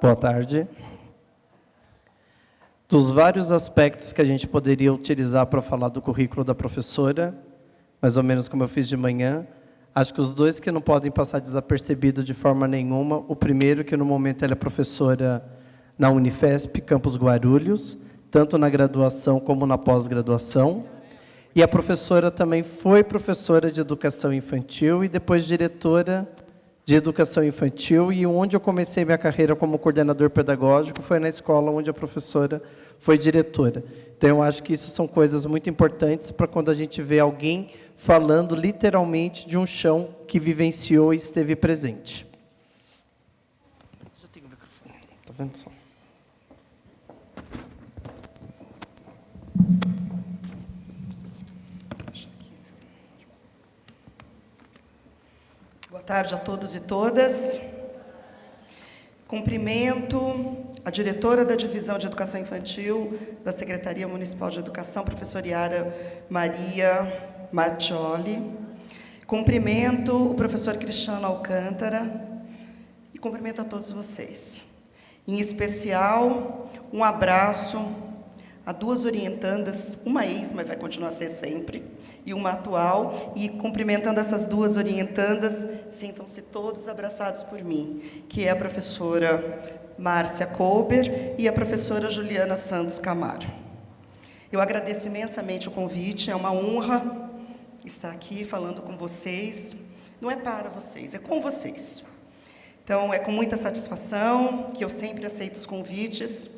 Boa tarde. Dos vários aspectos que a gente poderia utilizar para falar do currículo da professora, mais ou menos como eu fiz de manhã, acho que os dois que não podem passar desapercebido de forma nenhuma, o primeiro, que no momento ela é professora na Unifesp, Campus Guarulhos, tanto na graduação como na pós-graduação, e a professora também foi professora de educação infantil e depois diretora de educação infantil, e onde eu comecei minha carreira como coordenador pedagógico foi na escola onde a professora foi diretora. Então, eu acho que isso são coisas muito importantes para quando a gente vê alguém falando literalmente de um chão que vivenciou e esteve presente. Já tem o microfone. Tá vendo só? Boa tarde a todos e todas. Cumprimento a diretora da Divisão de Educação Infantil da Secretaria Municipal de Educação, professora Yara Maria Maccioli. Cumprimento o professor Cristiano Alcântara e cumprimento a todos vocês. Em especial, um abraço a duas orientandas, uma ex, mas vai continuar a ser sempre, e uma atual, e cumprimentando essas duas orientandas, sintam-se todos abraçados por mim, que é a professora Márcia Colber e a professora Juliana Santos Camaro. Eu agradeço imensamente o convite, é uma honra estar aqui falando com vocês, não é para vocês, é com vocês. Então, é com muita satisfação que eu sempre aceito os convites.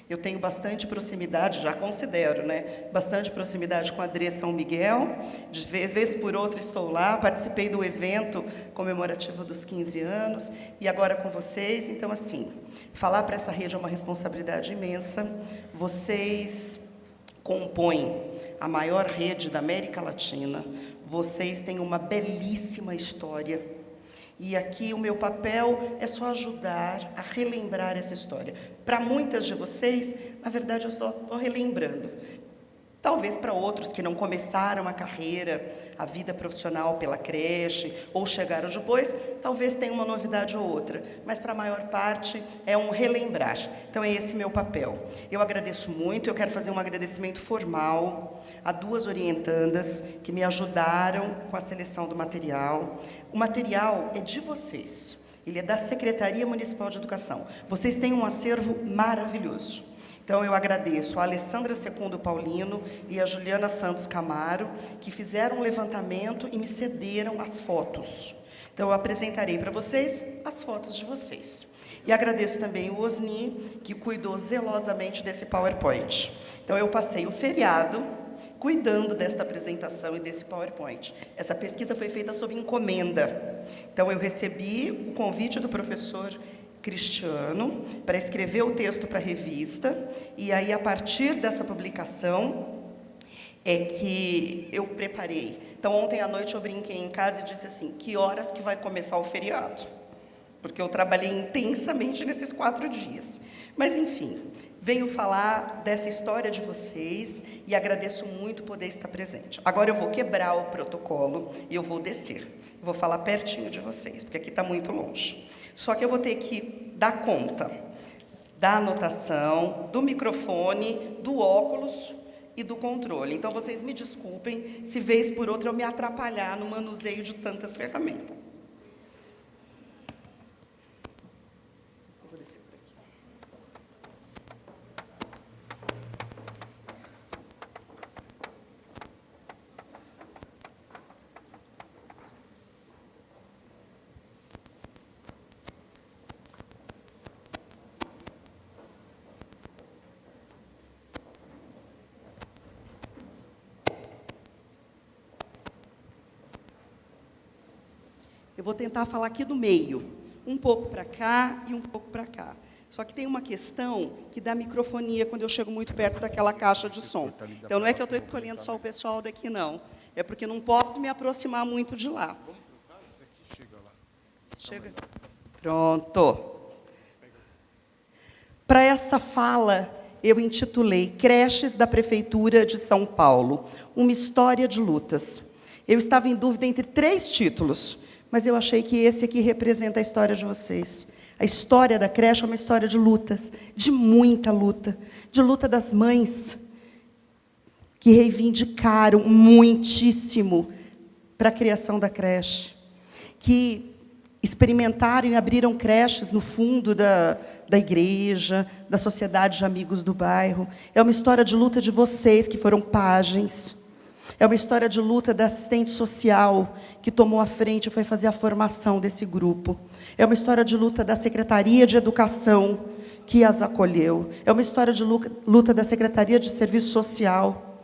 Eu tenho bastante proximidade, já considero, né? Bastante proximidade com a Adrê São Miguel. De vez por outra estou lá, participei do evento comemorativo dos 15 anos, e agora com vocês. Então, assim, falar para essa rede é uma responsabilidade imensa. Vocês compõem a maior rede da América Latina. Vocês têm uma belíssima história. E aqui o meu papel é só ajudar a relembrar essa história. Para muitas de vocês, na verdade, eu só estou relembrando. Talvez para outros que não começaram a carreira, a vida profissional pela creche, ou chegaram depois, talvez tenha uma novidade ou outra. Mas para a maior parte é um relembrar. Então é esse meu papel. Eu agradeço muito, eu quero fazer um agradecimento formal a duas orientandas que me ajudaram com a seleção do material. O material é de vocês, ele é da Secretaria Municipal de Educação. Vocês têm um acervo maravilhoso. Então, eu agradeço a Alessandra Secundo Paulino e a Juliana Santos Camaro, que fizeram um levantamento e me cederam as fotos. Então, eu apresentarei para vocês as fotos de vocês. E agradeço também o Osni, que cuidou zelosamente desse PowerPoint. Então, eu passei o feriado cuidando desta apresentação e desse PowerPoint. Essa pesquisa foi feita sob encomenda. Então, eu recebi o convite do professor Cristiano para escrever o texto para a revista, e aí, a partir dessa publicação, é que eu preparei. Então, ontem à noite eu brinquei em casa e disse assim, que horas que vai começar o feriado? Porque eu trabalhei intensamente nesses 4 dias. Mas, enfim, venho falar dessa história de vocês e agradeço muito poder estar presente. Agora eu vou quebrar o protocolo e eu vou descer. Vou falar pertinho de vocês, porque aqui está muito longe. Só que eu vou ter que dar conta da anotação, do microfone, do óculos e do controle. Então, vocês me desculpem se, vez por outra, eu me atrapalhar no manuseio de tantas ferramentas. Eu vou descer por aqui. Eu vou tentar falar aqui do meio, um pouco para cá e um pouco para cá. Só que tem uma questão que dá microfonia quando eu chego muito perto daquela caixa de som. Então, não é que eu estou escolhendo só o pessoal daqui, não. É porque não posso me aproximar muito de lá. Chega. Pronto. Para essa fala, eu intitulei Creches da Prefeitura de São Paulo, uma história de lutas. Eu estava em dúvida entre 3 títulos, mas eu achei que esse aqui representa a história de vocês. A história da creche é uma história de lutas, de muita luta, de luta das mães, que reivindicaram muitíssimo para a criação da creche, que experimentaram e abriram creches no fundo da igreja, da sociedade de amigos do bairro. É uma história de luta de vocês, que foram pajens. É uma história de luta da assistente social, que tomou a frente e foi fazer a formação desse grupo. É uma história de luta da Secretaria de Educação, que as acolheu. É uma história de luta da Secretaria de Serviço Social,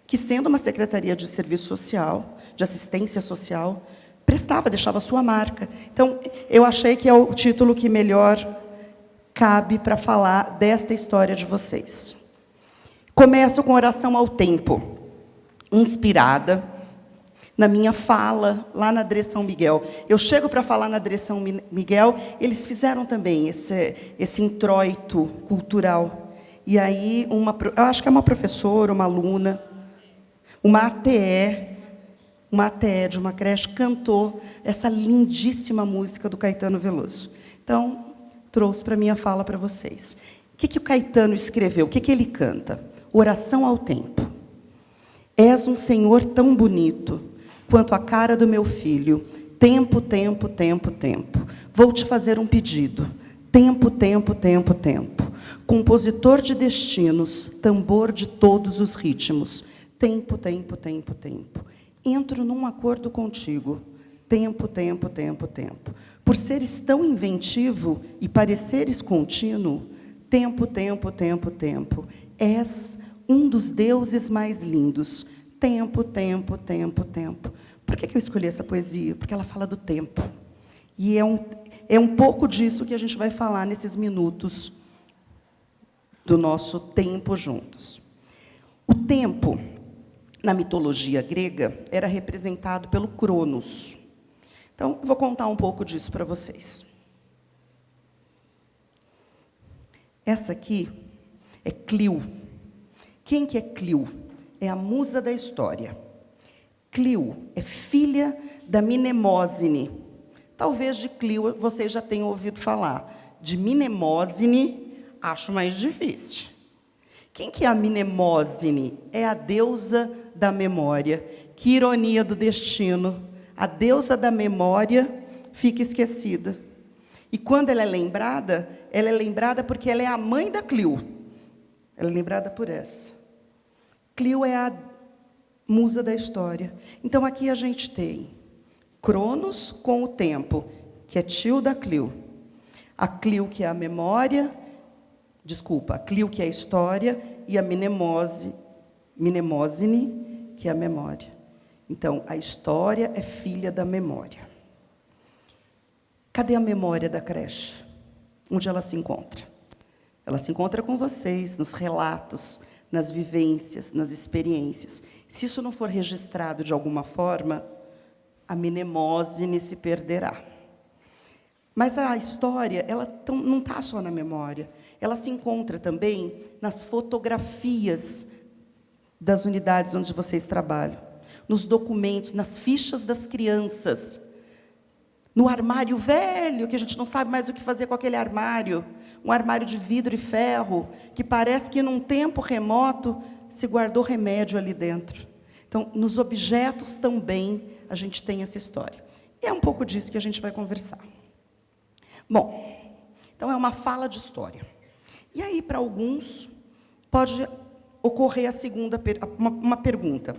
que, sendo uma Secretaria de Serviço Social, de Assistência Social, prestava, deixava a sua marca. Então, eu achei que é o título que melhor cabe para falar desta história de vocês. Começo com oração ao tempo, inspirada na minha fala lá na Adrê São Miguel. Eu chego para falar na Adrê São Miguel, eles fizeram também esse introito cultural. E aí, eu acho que é uma professora, uma aluna, uma ATE de uma creche, cantou essa lindíssima música do Caetano Veloso. Então, trouxe para a minha fala para vocês. O que o Caetano escreveu? O que ele canta? Oração ao tempo. És um Senhor tão bonito quanto a cara do meu filho. Tempo, tempo, tempo, tempo. Vou te fazer um pedido. Tempo, tempo, tempo, tempo. Compositor de destinos, tambor de todos os ritmos. Tempo, tempo, tempo, tempo. Entro num acordo contigo. Tempo, tempo, tempo, tempo. Por seres tão inventivo e pareceres contínuo, tempo, tempo, tempo, tempo. És um dos deuses mais lindos. Tempo, tempo, tempo, tempo. Por que eu escolhi essa poesia? Porque ela fala do tempo. E é um pouco disso que a gente vai falar nesses minutos do nosso tempo juntos. O tempo, na mitologia grega, era representado pelo Cronos. Então, eu vou contar um pouco disso para vocês. Essa aqui é Clio. Quem que é Clio? É a musa da história. Clio é filha da Mnemósine. Talvez de Clio vocês já tenham ouvido falar. De Mnemósine, acho mais difícil. Quem que é a Mnemósine? É a deusa da memória. Que ironia do destino. A deusa da memória fica esquecida. E quando ela é lembrada porque ela é a mãe da Clio. Ela é lembrada por essa. Clio é a musa da história. Então, aqui a gente tem Cronos com o tempo, que é tio da Clio. A Clio, que é a memória... a Clio, que é a história, e a Mnemósine, que é a memória. Então, a história é filha da memória. Cadê a memória da creche? Onde ela se encontra? Ela se encontra com vocês, nos relatos, nas vivências, nas experiências. Se isso não for registrado de alguma forma, a Mnemósine se perderá. Mas a história, ela não está só na memória. Ela se encontra também nas fotografias das unidades onde vocês trabalham, nos documentos, nas fichas das crianças, no armário velho, que a gente não sabe mais o que fazer com aquele armário, um armário de vidro e ferro, que parece que, num tempo remoto, se guardou remédio ali dentro. Então, nos objetos também a gente tem essa história. E é um pouco disso que a gente vai conversar. Bom, então é uma fala de história. E aí, para alguns, pode ocorrer uma pergunta.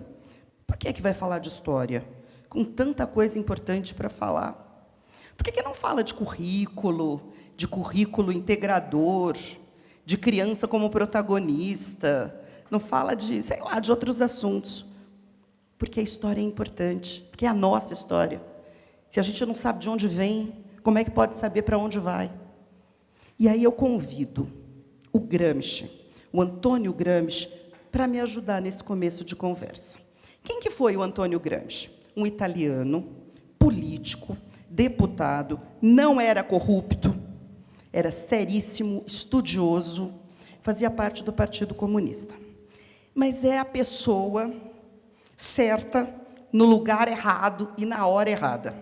Por que vai falar de história? Com tanta coisa importante para falar. Por que não fala de currículo integrador, de criança como protagonista? Não fala de, de outros assuntos. Porque a história é importante, porque é a nossa história. Se a gente não sabe de onde vem, como é que pode saber para onde vai? E aí eu convido o Gramsci, o Antônio Gramsci, para me ajudar nesse começo de conversa. Quem que foi o Antônio Gramsci? Um italiano, político, deputado, não era corrupto, era seríssimo, estudioso, fazia parte do Partido Comunista. Mas é a pessoa certa, no lugar errado e na hora errada.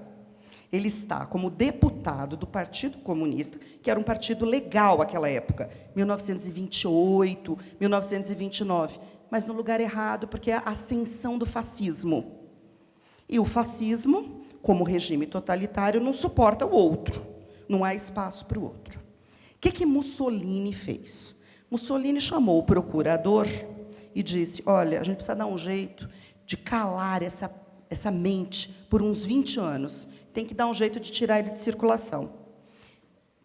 ele está como deputado do Partido Comunista, que era um partido legal naquela época, 1928, 1929, mas no lugar errado, porque é a ascensão do fascismo. E o fascismo, como regime totalitário, não suporta o outro, não há espaço para o outro. O que Mussolini fez? Mussolini chamou o procurador e disse, olha, a gente precisa dar um jeito de calar essa mente por uns 20 anos. Tem que dar um jeito de tirar ele de circulação.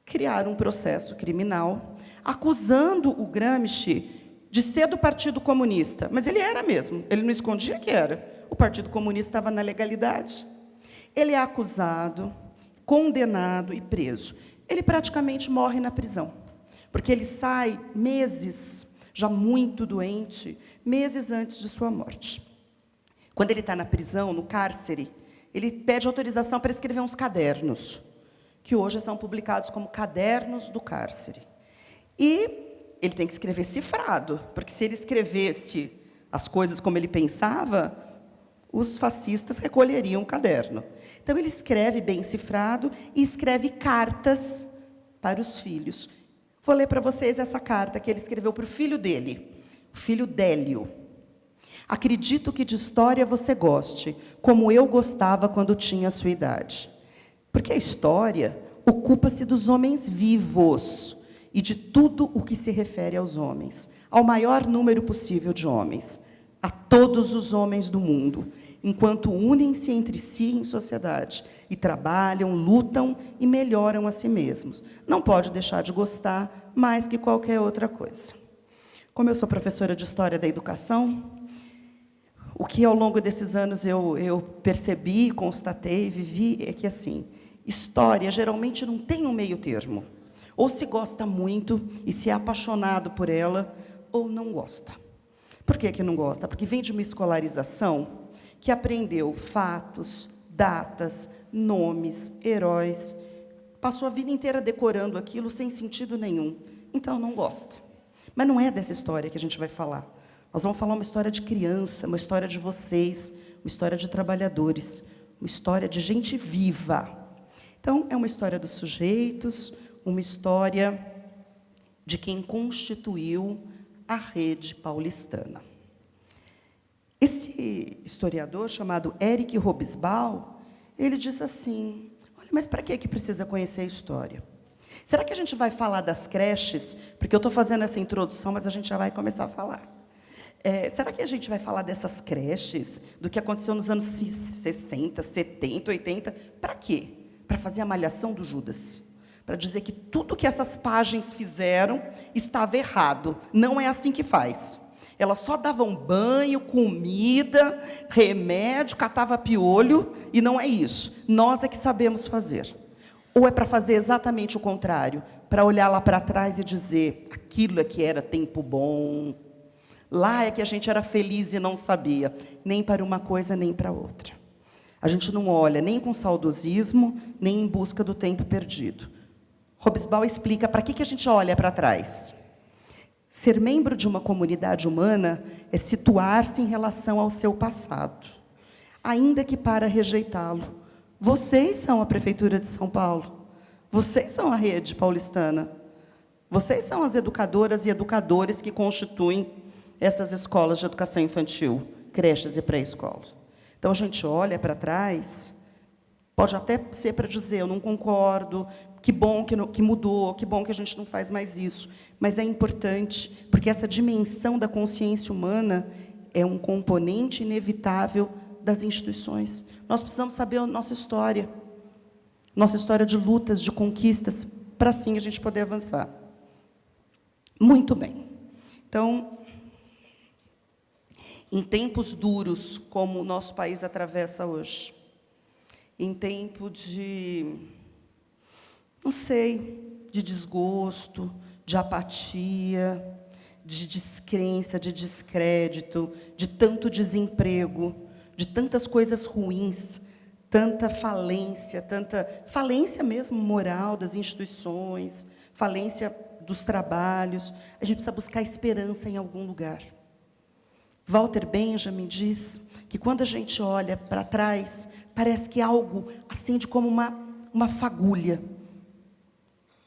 Criaram um processo criminal, acusando o Gramsci de ser do Partido Comunista. Mas ele era mesmo, ele não escondia que era. O Partido Comunista estava na legalidade. Ele é acusado, condenado e preso. Ele praticamente morre na prisão, porque ele sai meses, já muito doente, meses antes de sua morte. Quando ele está na prisão, no cárcere, ele pede autorização para escrever uns cadernos, que hoje são publicados como cadernos do cárcere. E ele tem que escrever cifrado, porque se ele escrevesse as coisas como ele pensava, os fascistas recolheriam o caderno. Então, ele escreve bem cifrado e escreve cartas para os filhos. Vou ler para vocês essa carta que ele escreveu para o filho dele, o filho Délio. Acredito que de história você goste, como eu gostava quando tinha a sua idade. Porque a história ocupa-se dos homens vivos e de tudo o que se refere aos homens, ao maior número possível de homens, a todos os homens do mundo, enquanto unem-se entre si em sociedade e trabalham, lutam e melhoram a si mesmos. Não pode deixar de gostar mais que qualquer outra coisa. Como eu sou professora de História da Educação, o que ao longo desses anos eu percebi, constatei, vivi, é que, assim, história geralmente não tem um meio termo. Ou se gosta muito e se é apaixonado por ela, ou não gosta. Por que não gosta? Porque vem de uma escolarização que aprendeu fatos, datas, nomes, heróis, passou a vida inteira decorando aquilo sem sentido nenhum. Então, não gosta. Mas não é dessa história que a gente vai falar. Nós vamos falar uma história de criança, uma história de vocês, uma história de trabalhadores, uma história de gente viva. Então, é uma história dos sujeitos, uma história de quem constituiu a rede paulistana. Esse historiador, chamado Eric Hobsbawm, ele diz assim, olha, mas para que precisa conhecer a história? Será que a gente vai falar das creches? Porque eu estou fazendo essa introdução, mas a gente já vai começar a falar. Será que a gente vai falar dessas creches, do que aconteceu nos anos 60, 70, 80? Para quê? Para fazer a malhação do Judas. Para dizer que tudo que essas páginas fizeram estava errado. Não é assim que faz. Elas só davam banho, comida, remédio, catava piolho, e não é isso. Nós é que sabemos fazer. Ou é para fazer exatamente o contrário, para olhar lá para trás e dizer, aquilo é que era tempo bom, lá é que a gente era feliz e não sabia, nem para uma coisa, nem para outra. A gente não olha nem com saudosismo, nem em busca do tempo perdido. Hobsbawm explica para que a gente olha para trás. Ser membro de uma comunidade humana é situar-se em relação ao seu passado, ainda que para rejeitá-lo. Vocês são a Prefeitura de São Paulo, vocês são a rede paulistana, vocês são as educadoras e educadores que constituem essas escolas de educação infantil, creches e pré-escola. Então, a gente olha para trás, pode até ser para dizer, eu não concordo, que bom que mudou, que bom que a gente não faz mais isso. Mas é importante, porque essa dimensão da consciência humana é um componente inevitável das instituições. Nós precisamos saber a nossa história de lutas, de conquistas, para assim a gente poder avançar. Muito bem. Então, em tempos duros, como o nosso país atravessa hoje, em tempo de, não sei, de desgosto, de apatia, de descrença, de descrédito, de tanto desemprego, de tantas coisas ruins, tanta falência mesmo moral das instituições, falência dos trabalhos, a gente precisa buscar esperança em algum lugar. Walter Benjamin diz que quando a gente olha para trás, parece que algo acende como uma fagulha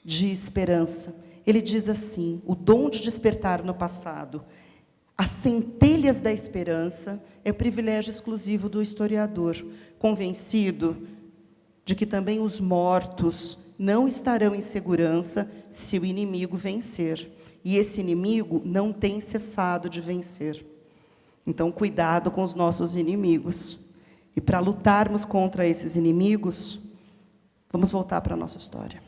de esperança. Ele diz assim: o dom de despertar no passado as centelhas da esperança é o privilégio exclusivo do historiador, convencido de que também os mortos não estarão em segurança se o inimigo vencer. E esse inimigo não tem cessado de vencer. Então, cuidado com os nossos inimigos. E para lutarmos contra esses inimigos, vamos voltar para a nossa história.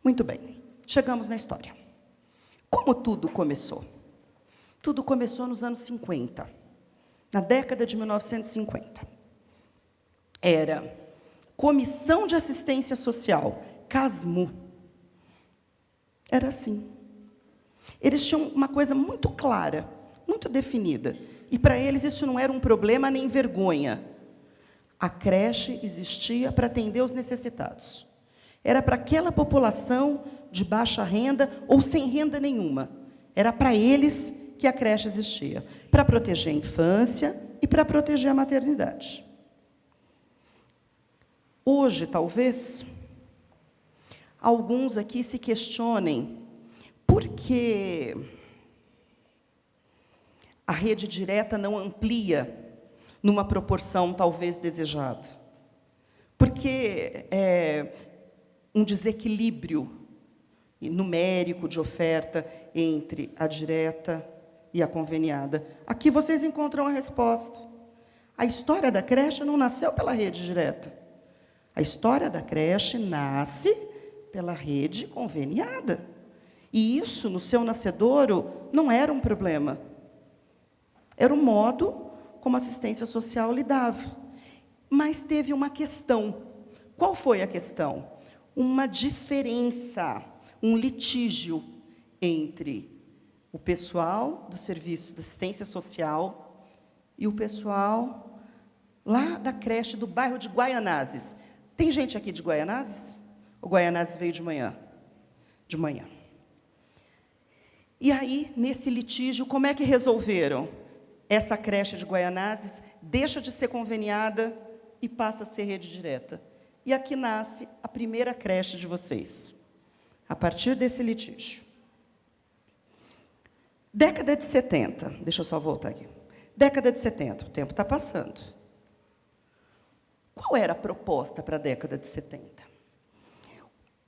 Muito bem, chegamos na história. Como tudo começou? Tudo começou nos anos 50, na década de 1950. Era Comissão de Assistência Social, CASMU. Era assim. Eles tinham uma coisa muito clara, muito definida. E para eles isso não era um problema nem vergonha. A creche existia para atender os necessitados. Era para aquela população de baixa renda ou sem renda nenhuma. Era para eles que a creche existia, para proteger a infância e para proteger a maternidade. Hoje, talvez, alguns aqui se questionem por que a rede direta não amplia numa proporção talvez desejada. Porque é um desequilíbrio numérico de oferta entre a direta e a conveniada. Aqui vocês encontram a resposta. A história da creche não nasceu pela rede direta. A história da creche nasce pela rede conveniada. E isso, no seu nascedouro, não era um problema. Era o modo como a assistência social lidava. Mas teve uma questão. Qual foi a questão? Uma diferença, um litígio entre o pessoal do serviço de assistência social e o pessoal lá da creche do bairro de Guaianazes. Tem gente aqui de Guaianazes? O Guaianazes veio de manhã? De manhã. E aí, nesse litígio, como é que resolveram? Essa creche de Guaianazes deixa de ser conveniada e passa a ser rede direta. E aqui nasce a primeira creche de vocês, a partir desse litígio. Década de 70, deixa eu só voltar aqui. Década de 70, o tempo está passando. Qual era a proposta para a década de 70?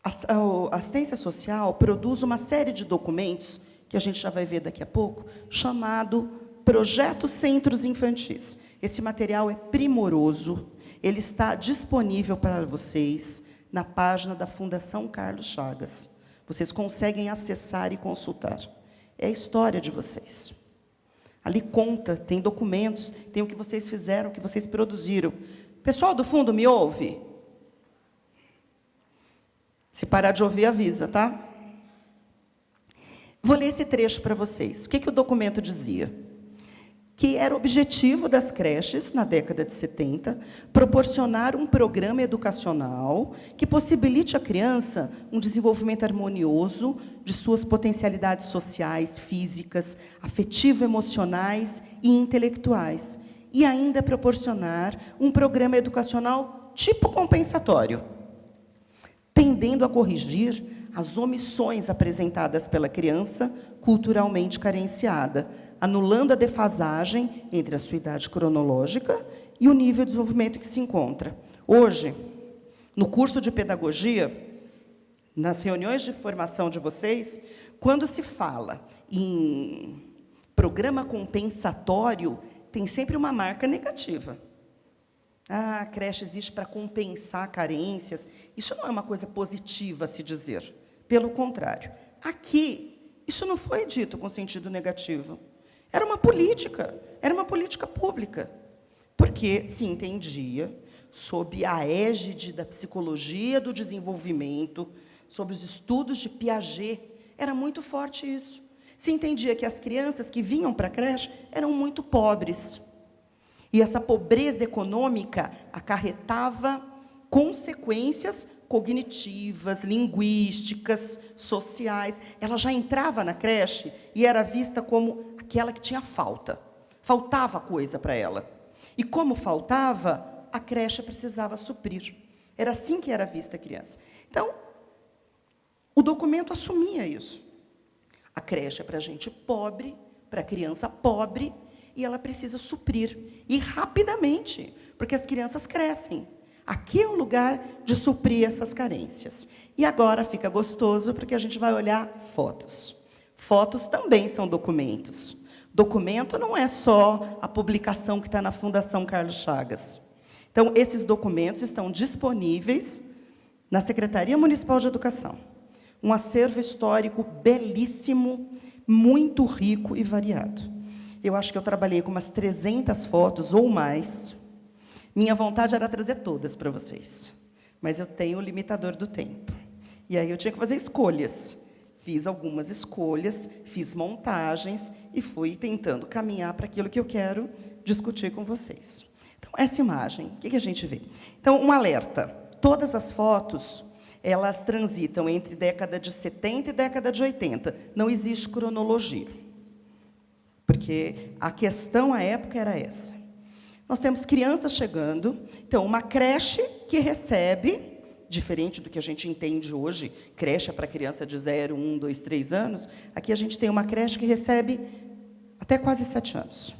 A assistência social produz uma série de documentos, que a gente já vai ver daqui a pouco, chamado Projeto Centros Infantis. Esse material é primoroso, ele está disponível para vocês na página da Fundação Carlos Chagas. Vocês conseguem acessar e consultar. É a história de vocês. Ali conta, tem documentos, tem o que vocês fizeram, o que vocês produziram. Pessoal do fundo, me ouve? Se parar de ouvir, avisa, tá? Vou ler esse trecho para vocês. O que o documento dizia? Que era objetivo das creches, na década de 70, proporcionar um programa educacional que possibilite à criança um desenvolvimento harmonioso de suas potencialidades sociais, físicas, afetivo-emocionais e intelectuais, e ainda proporcionar um programa educacional tipo compensatório, tendendo a corrigir as omissões apresentadas pela criança culturalmente carenciada, anulando a defasagem entre a sua idade cronológica e o nível de desenvolvimento que se encontra. Hoje, no curso de pedagogia, nas reuniões de formação de vocês, quando se fala em programa compensatório, tem sempre uma marca negativa. Ah, a creche existe para compensar carências. Isso não é uma coisa positiva a se dizer. Pelo contrário. Aqui, isso não foi dito com sentido negativo. Era uma política pública. Porque se entendia, sob a égide da psicologia do desenvolvimento, sob os estudos de Piaget, era muito forte isso. Se entendia que as crianças que vinham para a creche eram muito pobres. E essa pobreza econômica acarretava consequências cognitivas, linguísticas, sociais. Ela já entrava na creche e era vista como aquela que tinha falta. Faltava coisa para ela. E como faltava, a creche precisava suprir. Era assim que era vista a criança. Então, o documento assumia isso. A creche é para gente pobre, para criança pobre, e ela precisa suprir. E rapidamente, porque as crianças crescem. Aqui é o lugar de suprir essas carências. E agora fica gostoso, porque a gente vai olhar fotos. Fotos também são documentos. Documento não é só a publicação que está na Fundação Carlos Chagas. Então, esses documentos estão disponíveis na Secretaria Municipal de Educação. Um acervo histórico belíssimo, muito rico e variado. Eu acho que eu trabalhei com umas 300 fotos ou mais. Minha vontade era trazer todas para vocês, mas eu tenho o limitador do tempo. E aí eu tinha que fazer escolhas. Fiz algumas escolhas, fiz montagens e fui tentando caminhar para aquilo que eu quero discutir com vocês. Então, essa imagem, o que a gente vê? Então, um alerta. Todas as fotos, elas transitam entre década de 70 e década de 80. Não existe cronologia, porque a questão à época era essa. Nós temos crianças chegando, então, uma creche que recebe, diferente do que a gente entende hoje, creche é para criança de 0, 1, 2, 3 anos, aqui a gente tem uma creche que recebe até quase 7 anos.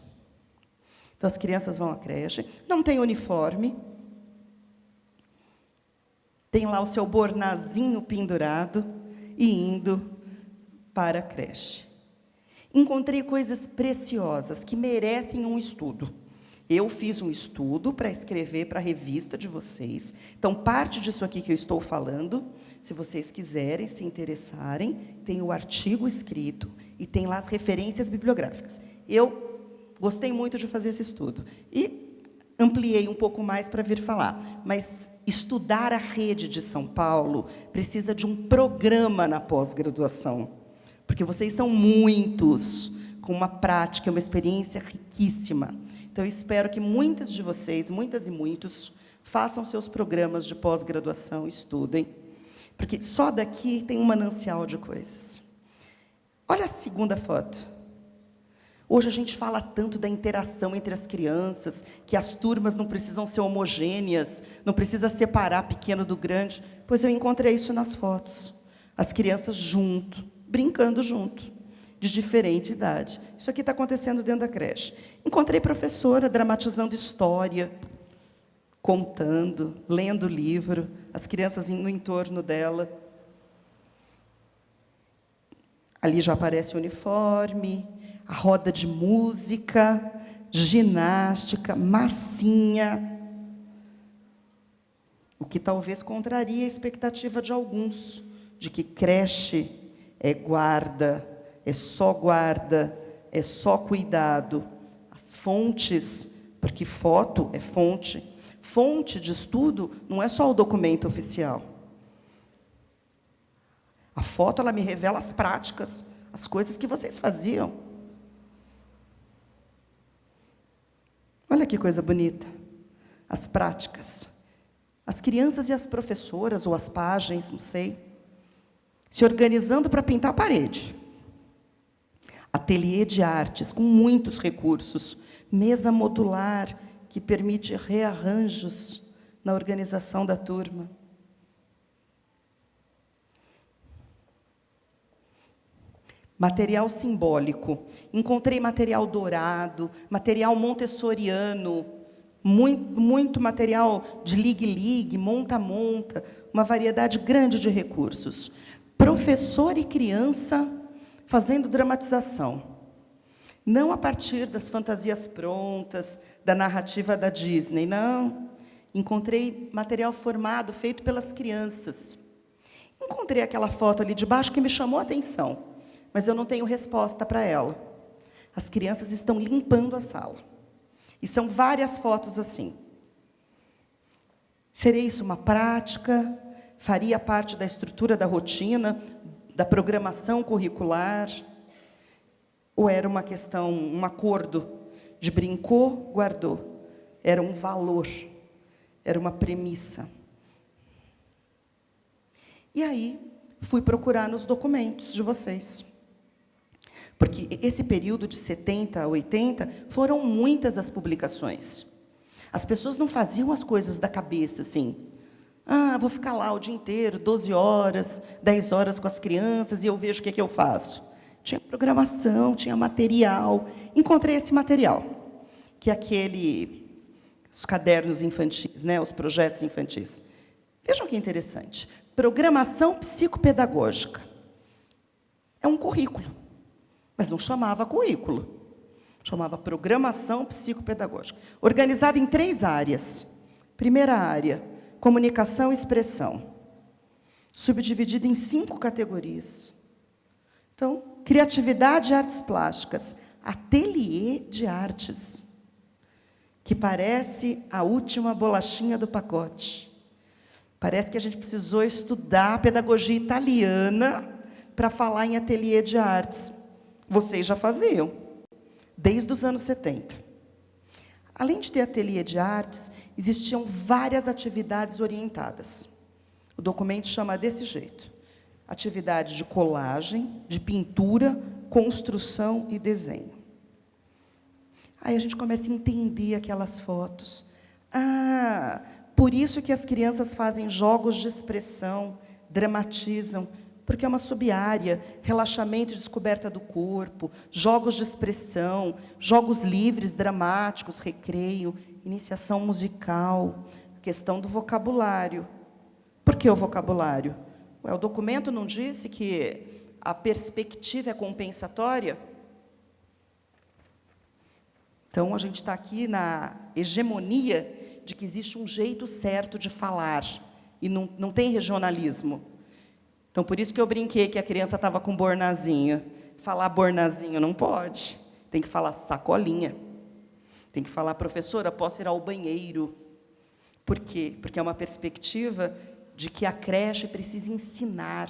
Então, as crianças vão à creche, não tem uniforme, tem lá o seu bornazinho pendurado e indo para a creche. Encontrei coisas preciosas que merecem um estudo. Eu fiz um estudo para escrever para a revista de vocês. Então, parte disso aqui que eu estou falando, se vocês quiserem, se interessarem, tem o artigo escrito e tem lá as referências bibliográficas. Eu gostei muito de fazer esse estudo. E ampliei um pouco mais para vir falar. Mas estudar a rede de São Paulo precisa de um programa na pós-graduação. Porque vocês são muitos, com uma prática, uma experiência riquíssima. Então, eu espero que muitas de vocês, muitas e muitos, façam seus programas de pós-graduação, estudem, porque só daqui tem um manancial de coisas. Olha a segunda foto. Hoje a gente fala tanto da interação entre as crianças, que as turmas não precisam ser homogêneas, não precisa separar pequeno do grande. Pois eu encontrei isso nas fotos. As crianças junto, brincando junto, de diferente idade. Isso aqui está acontecendo dentro da creche. Encontrei professora dramatizando história, contando, lendo livro, as crianças no entorno dela. Ali já aparece o uniforme, a roda de música, ginástica, massinha, o que talvez contraria a expectativa de alguns, de que creche é guarda, é só cuidado. As fontes, porque foto é fonte. Fonte de estudo não é só o documento oficial. A foto, ela me revela as práticas, as coisas que vocês faziam. Olha que coisa bonita. As práticas. As crianças e as professoras, ou as pajens, não sei, se organizando para pintar a parede. Ateliê de artes, com muitos recursos. Mesa modular, que permite rearranjos na organização da turma. Material simbólico. Encontrei material dourado, material montessoriano, muito material de ligue-ligue, monta-monta, uma variedade grande de recursos. Professor e criança fazendo dramatização. Não a partir das fantasias prontas, da narrativa da Disney, não. Encontrei material formado, feito pelas crianças. Encontrei aquela foto ali de baixo que me chamou a atenção, mas eu não tenho resposta para ela. As crianças estão limpando a sala. E são várias fotos assim. Seria isso uma prática? Faria parte da estrutura da rotina, da programação curricular? Ou era uma questão, um acordo de brincou, guardou? Era um valor, era uma premissa. E aí, fui procurar nos documentos de vocês. Porque esse período de 70 a 80 foram muitas as publicações. As pessoas não faziam as coisas da cabeça, assim. Vou ficar lá o dia inteiro, 12 horas, 10 horas com as crianças, e eu vejo o que eu faço. Tinha programação, tinha material. Encontrei esse material, que é os cadernos infantis, né, os projetos infantis. Vejam que interessante. Programação psicopedagógica. É um currículo, mas não chamava currículo. Chamava programação psicopedagógica. Organizada em 3 áreas. Primeira área, comunicação e expressão. Subdividida em 5 categorias. Então, criatividade e artes plásticas. Ateliê de artes. Que parece a última bolachinha do pacote. Parece que a gente precisou estudar pedagogia italiana para falar em ateliê de artes. Vocês já faziam, desde os anos 70. Além de ter ateliê de artes, existiam várias atividades orientadas. O documento chama desse jeito. Atividade de colagem, de pintura, construção e desenho. Aí a gente começa a entender aquelas fotos. Por isso que as crianças fazem jogos de expressão, dramatizam, porque é uma sub-área, relaxamento e descoberta do corpo, jogos de expressão, jogos livres, dramáticos, recreio, iniciação musical, questão do vocabulário. Por que o vocabulário? O documento não disse que a perspectiva é compensatória? Então, a gente está aqui na hegemonia de que existe um jeito certo de falar, e não tem regionalismo. Então, por isso que eu brinquei que a criança estava com bornazinho. Falar bornazinho não pode. Tem que falar sacolinha. Tem que falar, professora, posso ir ao banheiro. Por quê? Porque é uma perspectiva de que a creche precisa ensinar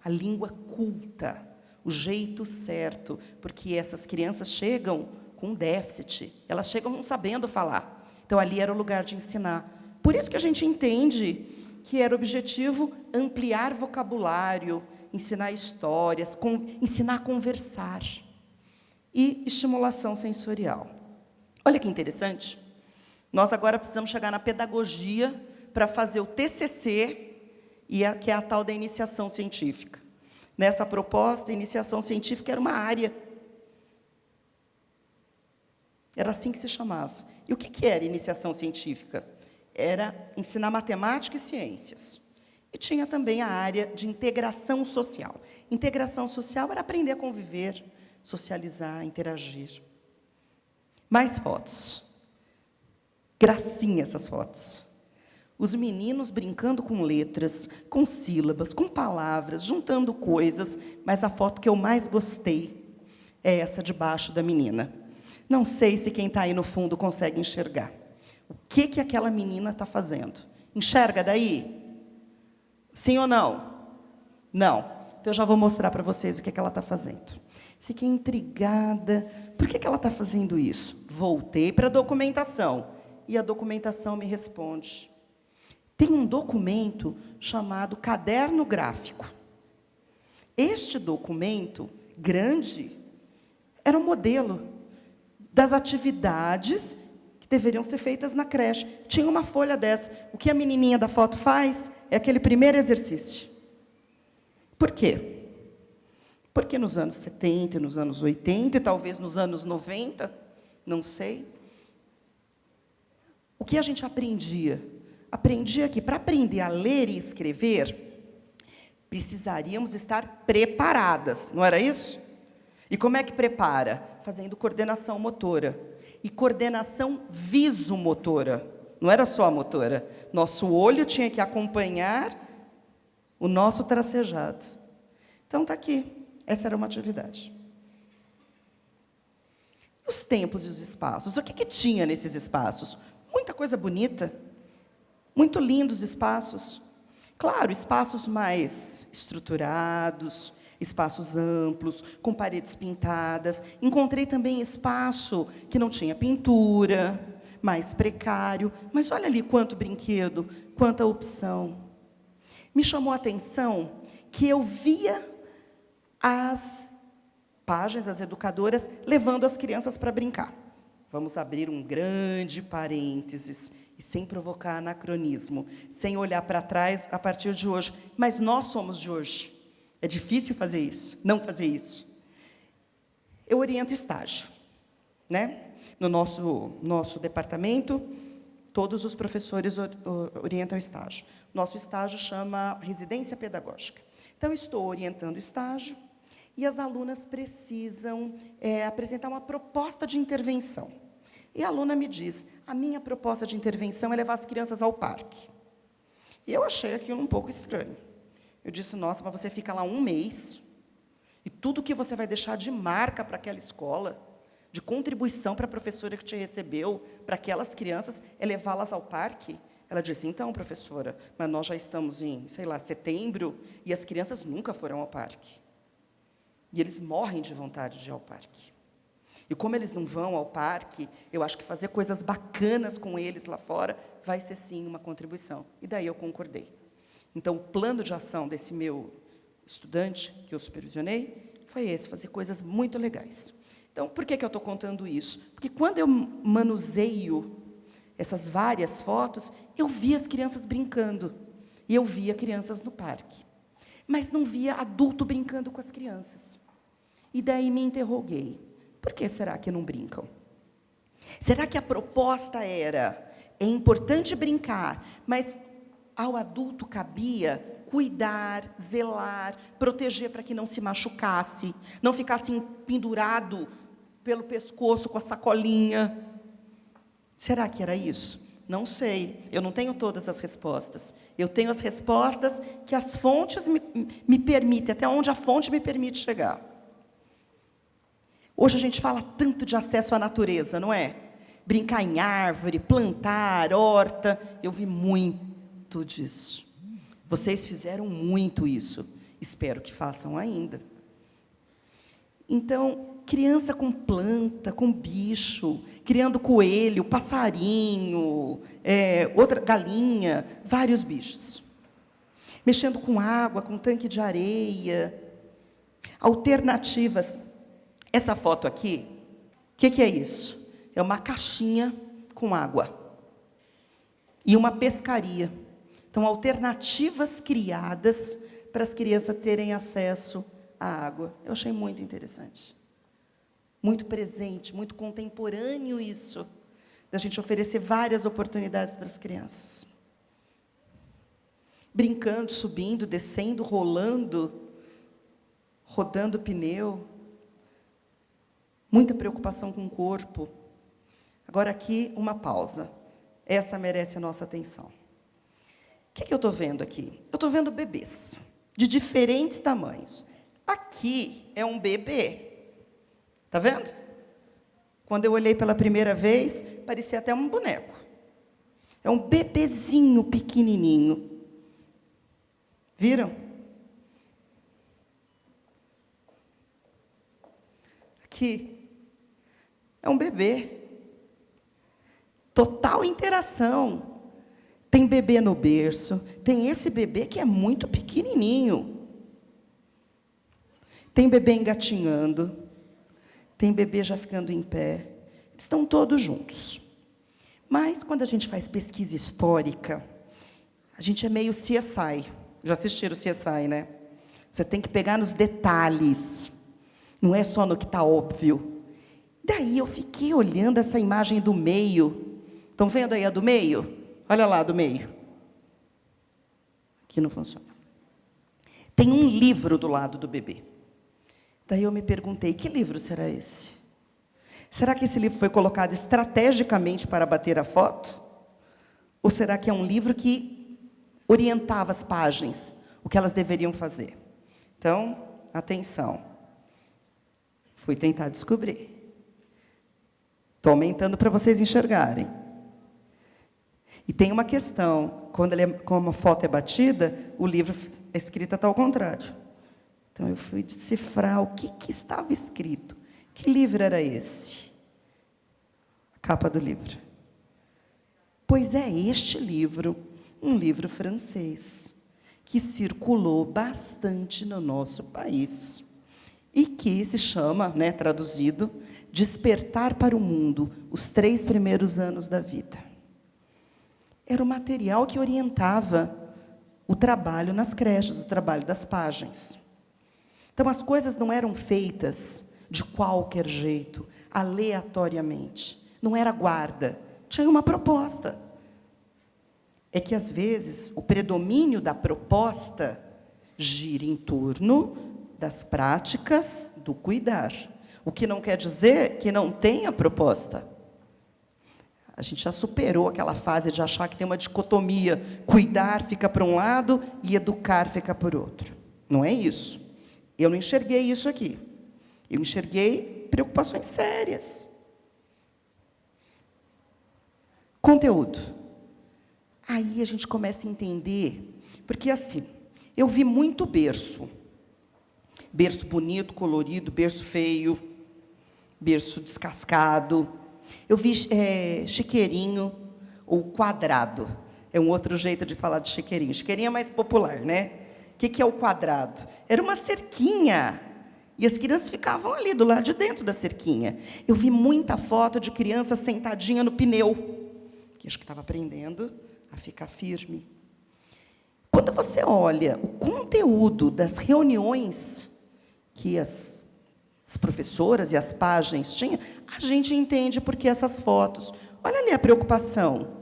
a língua culta, o jeito certo, porque essas crianças chegam com déficit, elas chegam não sabendo falar. Então, ali era o lugar de ensinar. Por isso que a gente entende que era o objetivo ampliar vocabulário, ensinar histórias, ensinar a conversar. E estimulação sensorial. Olha que interessante. Nós agora precisamos chegar na pedagogia para fazer o TCC, que é a tal da iniciação científica. Nessa proposta, a iniciação científica era uma área. Era assim que se chamava. E o que era iniciação científica? Era ensinar matemática e ciências. E tinha também a área de integração social. Integração social era aprender a conviver, socializar, interagir. Mais fotos. Gracinha essas fotos. Os meninos brincando com letras, com sílabas, com palavras, juntando coisas, mas a foto que eu mais gostei é essa de baixo da menina. Não sei se quem está aí no fundo consegue enxergar. O que aquela menina está fazendo? Enxerga daí? Sim ou não? Não. Então, eu já vou mostrar para vocês o que ela está fazendo. Fiquei intrigada. Por que ela está fazendo isso? Voltei para a documentação. E a documentação me responde. Tem um documento chamado Caderno Gráfico. Este documento, grande, era um modelo das atividades que deveriam ser feitas na creche. Tinha uma folha dessa. O que a menininha da foto faz é aquele primeiro exercício. Por quê? Porque nos anos 70, nos anos 80, e talvez nos anos 90, não sei, o que a gente aprendia? Aprendia que, para aprender a ler e escrever, precisaríamos estar preparadas, não era isso? E como é que prepara? Fazendo coordenação motora. E coordenação visomotora. Não era só a motora. Nosso olho tinha que acompanhar o nosso tracejado. Então, está aqui. Essa era uma atividade. Os tempos e os espaços. O que tinha nesses espaços? Muita coisa bonita. Muito lindos espaços. Claro, espaços mais estruturados, espaços amplos, com paredes pintadas. Encontrei também espaço que não tinha pintura, mais precário. Mas olha ali quanto brinquedo, quanta opção. Me chamou a atenção que eu via as páginas, as educadoras, levando as crianças para brincar. Vamos abrir um grande parênteses, e sem provocar anacronismo, sem olhar para trás a partir de hoje. Mas nós somos de hoje. É difícil fazer isso, não fazer isso. Eu oriento estágio, né? No nosso departamento, todos os professores orientam estágio. Nosso estágio chama residência pedagógica. Então, estou orientando estágio, e as alunas precisam apresentar uma proposta de intervenção. E a aluna me diz, a minha proposta de intervenção é levar as crianças ao parque. E eu achei aquilo um pouco estranho. Eu disse, nossa, mas você fica lá um mês, e tudo que você vai deixar de marca para aquela escola, de contribuição para a professora que te recebeu, para aquelas crianças, é levá-las ao parque? Ela disse, então, professora, mas nós já estamos em, sei lá, setembro, e as crianças nunca foram ao parque. E eles morrem de vontade de ir ao parque. E como eles não vão ao parque, eu acho que fazer coisas bacanas com eles lá fora vai ser, sim, uma contribuição. E daí eu concordei. Então, o plano de ação desse meu estudante, que eu supervisionei, foi esse, fazer coisas muito legais. Então, por que eu estou contando isso? Porque quando eu manuseio essas várias fotos, eu via as crianças brincando. E eu via crianças no parque. Mas não via adulto brincando com as crianças. E daí me interroguei. Por que será que não brincam? Será que a proposta era, é importante brincar, mas ao adulto cabia cuidar, zelar, proteger para que não se machucasse, não ficasse pendurado pelo pescoço com a sacolinha? Será que era isso? Não sei, eu não tenho todas as respostas. Eu tenho as respostas que as fontes me permitem, até onde a fonte me permite chegar. Hoje a gente fala tanto de acesso à natureza, não é? Brincar em árvore, plantar, horta. Eu vi muito disso. Vocês fizeram muito isso. Espero que façam ainda. Então, criança com planta, com bicho, criando coelho, passarinho, outra galinha, vários bichos. Mexendo com água, com tanque de areia. Alternativas. Essa foto aqui, o que é isso? É uma caixinha com água. E uma pescaria. Então, alternativas criadas para as crianças terem acesso à água. Eu achei muito interessante. Muito presente, muito contemporâneo isso, da gente oferecer várias oportunidades para as crianças. Brincando, subindo, descendo, rolando, rodando pneu. Muita preocupação com o corpo. Agora aqui, uma pausa. Essa merece a nossa atenção. O que eu estou vendo aqui? Eu estou vendo bebês, de diferentes tamanhos. Aqui é um bebê. Está vendo? Quando eu olhei pela primeira vez, parecia até um boneco. É um bebezinho pequenininho. Viram? Aqui é um bebê. Total interação. Tem bebê no berço, tem esse bebê que é muito pequenininho. Tem bebê engatinhando, tem bebê já ficando em pé. Estão todos juntos. Mas, quando a gente faz pesquisa histórica, a gente é meio CSI. Já assistiram o CSI, né? Você tem que pegar nos detalhes. Não é só no que está óbvio. Daí eu fiquei olhando essa imagem do meio. Estão vendo aí a do meio? Olha lá, do meio. Aqui não funciona. Tem um livro do lado do bebê. Daí eu me perguntei, que livro será esse? Será que esse livro foi colocado estrategicamente para bater a foto? Ou será que é um livro que orientava as páginas, o que elas deveriam fazer? Então, atenção. Fui tentar descobrir. Estou aumentando para vocês enxergarem. E tem uma questão, como a foto é batida, o livro, a escrita está ao contrário. Então, eu fui decifrar o que estava escrito. Que livro era esse? A capa do livro. Pois é este livro, um livro francês, que circulou bastante no nosso país. e que se chama, né, traduzido, Despertar para o Mundo, os 3 primeiros anos da vida. Era o material que orientava o trabalho nas creches, o trabalho das páginas. Então, as coisas não eram feitas de qualquer jeito, aleatoriamente. Não era guarda, tinha uma proposta. É que, às vezes, o predomínio da proposta gira em torno das práticas do cuidar. O que não quer dizer que não tenha proposta. A gente já superou aquela fase de achar que tem uma dicotomia. Cuidar fica para um lado e educar fica por outro. Não é isso. Eu não enxerguei isso aqui. Eu enxerguei preocupações sérias. Conteúdo. Aí a gente começa a entender, porque assim, eu vi muito berço. Berço bonito, colorido, berço feio, berço descascado. Eu vi chiqueirinho ou quadrado. É um outro jeito de falar de chiqueirinho. Chiqueirinho é mais popular, né? O que é o quadrado? Era uma cerquinha. E as crianças ficavam ali, do lado de dentro da cerquinha. Eu vi muita foto de criança sentadinha no pneu, que acho que estava aprendendo a ficar firme. Quando você olha o conteúdo das reuniões que as professoras e as páginas tinham, a gente entende por que essas fotos. Olha ali a preocupação.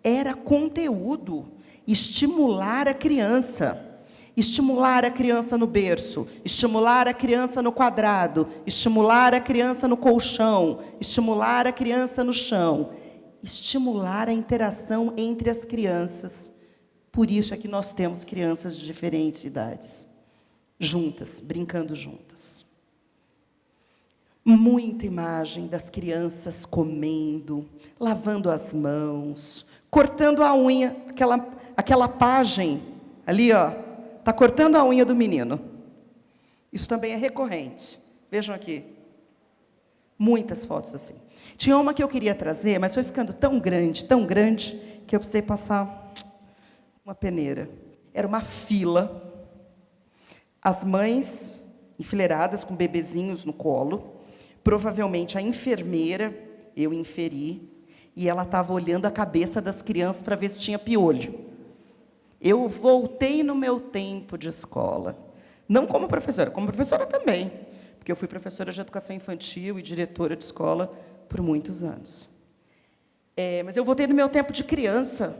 Era conteúdo, estimular a criança. Estimular a criança no berço, estimular a criança no quadrado, estimular a criança no colchão, estimular a criança no chão, estimular a interação entre as crianças. Por isso é que nós temos crianças de diferentes idades, juntas, brincando juntas. Muita imagem das crianças comendo, lavando as mãos, cortando a unha, aquela página ali, ó. Está cortando a unha do menino. Isso também é recorrente. Vejam aqui. Muitas fotos assim. Tinha uma que eu queria trazer, mas foi ficando tão grande, que eu precisei passar uma peneira. Era uma fila. As mães enfileiradas com bebezinhos no colo. Provavelmente a enfermeira, eu inferi, e ela estava olhando a cabeça das crianças para ver se tinha piolho. Eu voltei no meu tempo de escola, não como professora também, porque eu fui professora de educação infantil e diretora de escola por muitos anos. Mas eu voltei no meu tempo de criança.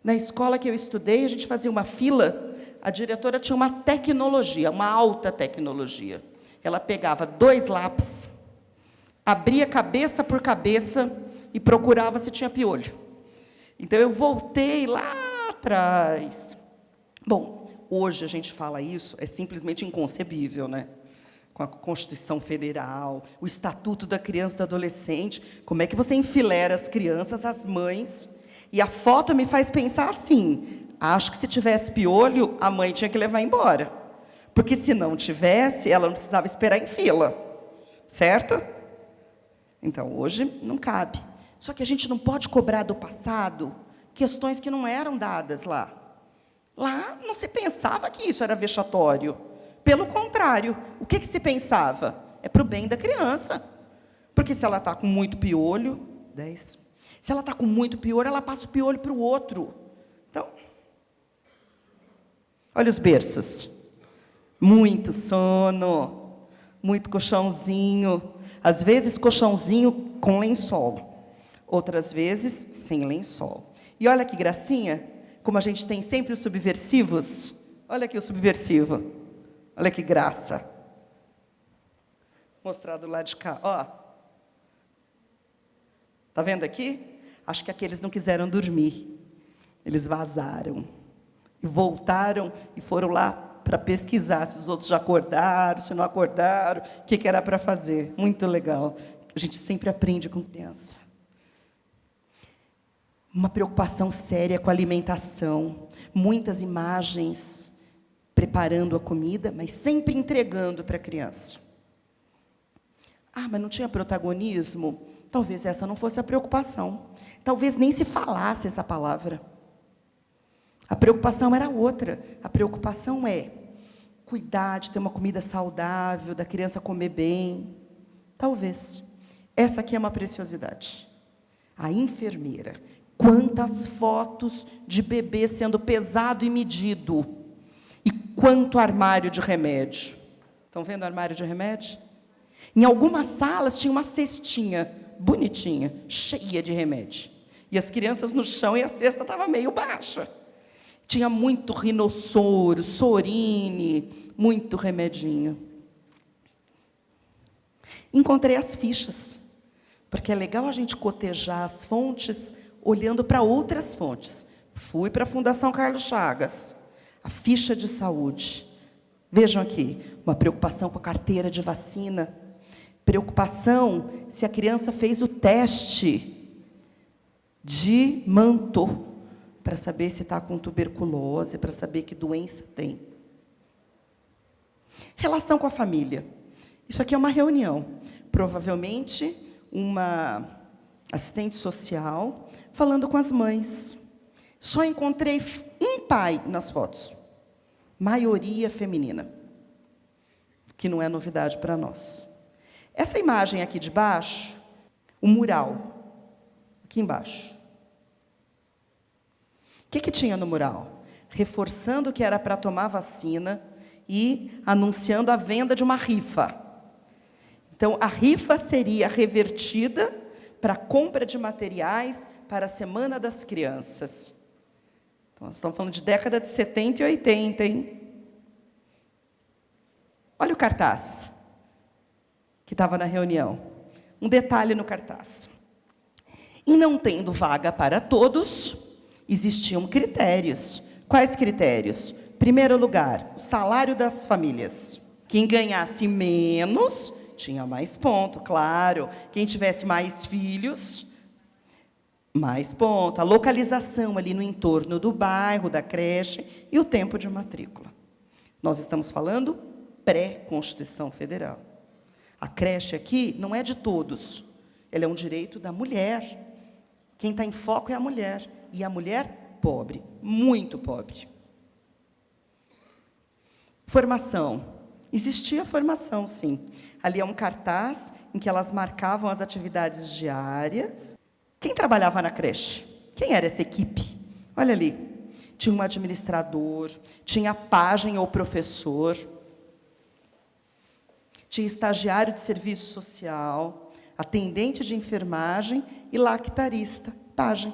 Na escola que eu estudei, a gente fazia uma fila, a diretora tinha uma tecnologia, uma alta tecnologia. Ela pegava 2 lápis, abria cabeça por cabeça e procurava se tinha piolho. Então, eu voltei lá atrás. Bom, hoje a gente fala isso, é simplesmente inconcebível, né? Com a Constituição Federal, o Estatuto da Criança e do Adolescente, como é que você enfileira as crianças, as mães? E a foto me faz pensar assim, acho que se tivesse piolho, a mãe tinha que levar embora. Porque se não tivesse, ela não precisava esperar em fila. Certo? Então, hoje não cabe. Só que a gente não pode cobrar do passado questões que não eram dadas lá. Lá não se pensava que isso era vexatório. Pelo contrário, o que se pensava? É para o bem da criança. Porque se ela está com muito piolho, 10. Se ela está com muito piolho, ela passa o piolho para o outro. Então, olha os berços. Muito sono, muito colchãozinho. Às vezes, colchãozinho com lençol. Outras vezes, sem lençol. E olha que gracinha, como a gente tem sempre os subversivos. Olha aqui o subversivo. Olha que graça. Vou mostrar do lado de cá. Ó. Tá vendo aqui? Acho que aqueles não quiseram dormir. Eles vazaram. E voltaram e foram lá para pesquisar se os outros já acordaram, se não acordaram, o que era para fazer. Muito legal. A gente sempre aprende com criança. Uma preocupação séria com a alimentação, muitas imagens preparando a comida, mas sempre entregando para a criança. Ah, mas não tinha protagonismo? Talvez essa não fosse a preocupação. Talvez nem se falasse essa palavra. A preocupação era outra. A preocupação é cuidar de ter uma comida saudável, da criança comer bem. Talvez. Essa aqui é uma preciosidade. A enfermeira. Quantas fotos de bebê sendo pesado e medido. E quanto armário de remédio. Estão vendo o armário de remédio? Em algumas salas tinha uma cestinha bonitinha, cheia de remédio. E as crianças no chão e a cesta estava meio baixa. Tinha muito rinossoro, sorine, muito remedinho. Encontrei as fichas, porque é legal a gente cotejar as fontes olhando para outras fontes. Fui para a Fundação Carlos Chagas, a ficha de saúde. Vejam aqui, uma preocupação com a carteira de vacina, preocupação se a criança fez o teste de manto, para saber se está com tuberculose, para saber que doença tem. Relação com a família. Isso aqui é uma reunião. Provavelmente, uma assistente social falando com as mães. Só encontrei um pai nas fotos. Maioria feminina. Que não é novidade para nós. Essa imagem aqui de baixo, o mural. Aqui embaixo. O que tinha no mural? Reforçando que era para tomar vacina e anunciando a venda de uma rifa. Então, a rifa seria revertida para a compra de materiais para a Semana das Crianças. Então, nós estamos falando de década de 70 e 80, hein? Olha o cartaz que estava na reunião. Um detalhe no cartaz. E não tendo vaga para todos, existiam critérios. Quais critérios? Primeiro lugar, o salário das famílias. Quem ganhasse menos, tinha mais ponto, claro. Quem tivesse mais filhos, mais ponto. A localização ali no entorno do bairro, da creche, e o tempo de matrícula. Nós estamos falando pré-Constituição Federal. A creche aqui não é de todos. Ela é um direito da mulher. Quem está em foco é a mulher. E a mulher pobre, muito pobre. Formação. Existia formação, sim. Ali é um cartaz em que elas marcavam as atividades diárias. Quem trabalhava na creche? Quem era essa equipe? Olha ali. Tinha um administrador, tinha pajem ou professor, tinha estagiário de serviço social, atendente de enfermagem e lactarista, pajem.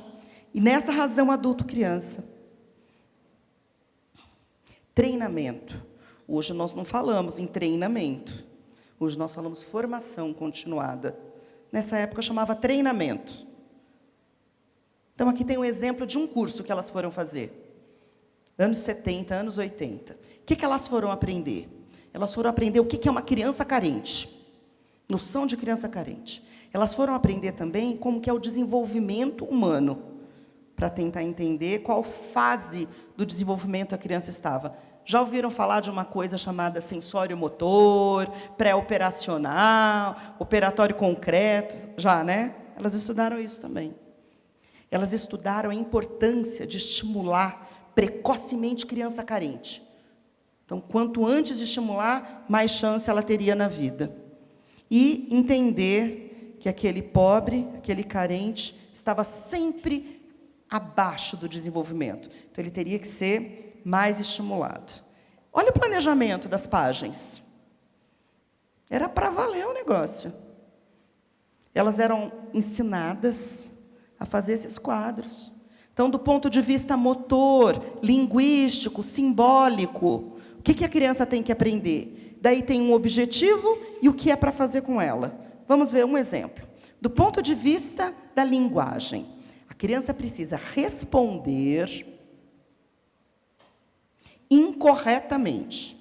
E nessa razão, adulto-criança. Treinamento. Hoje nós não falamos em treinamento. Hoje nós falamos formação continuada. Nessa época chamava treinamento. Então aqui tem um exemplo de um curso que elas foram fazer. Anos 70, anos 80. O que elas foram aprender? Elas foram aprender o que é uma criança carente. Noção de criança carente. Elas foram aprender também como que é o desenvolvimento humano, para tentar entender qual fase do desenvolvimento a criança estava. Já ouviram falar de uma coisa chamada sensório-motor, pré-operacional, operatório concreto? Já, né? Elas estudaram isso também. Elas estudaram a importância de estimular precocemente criança carente. Então, quanto antes de estimular, mais chance ela teria na vida. E entender que aquele pobre, aquele carente, estava sempre abaixo do desenvolvimento. Então, ele teria que ser mais estimulado. Olha o planejamento das páginas. Era para valer o negócio. Elas eram ensinadas a fazer esses quadros. Então, do ponto de vista motor, linguístico, simbólico, o que a criança tem que aprender? Daí tem um objetivo e o que é para fazer com ela. Vamos ver um exemplo. Do ponto de vista da linguagem, a criança precisa responder incorretamente,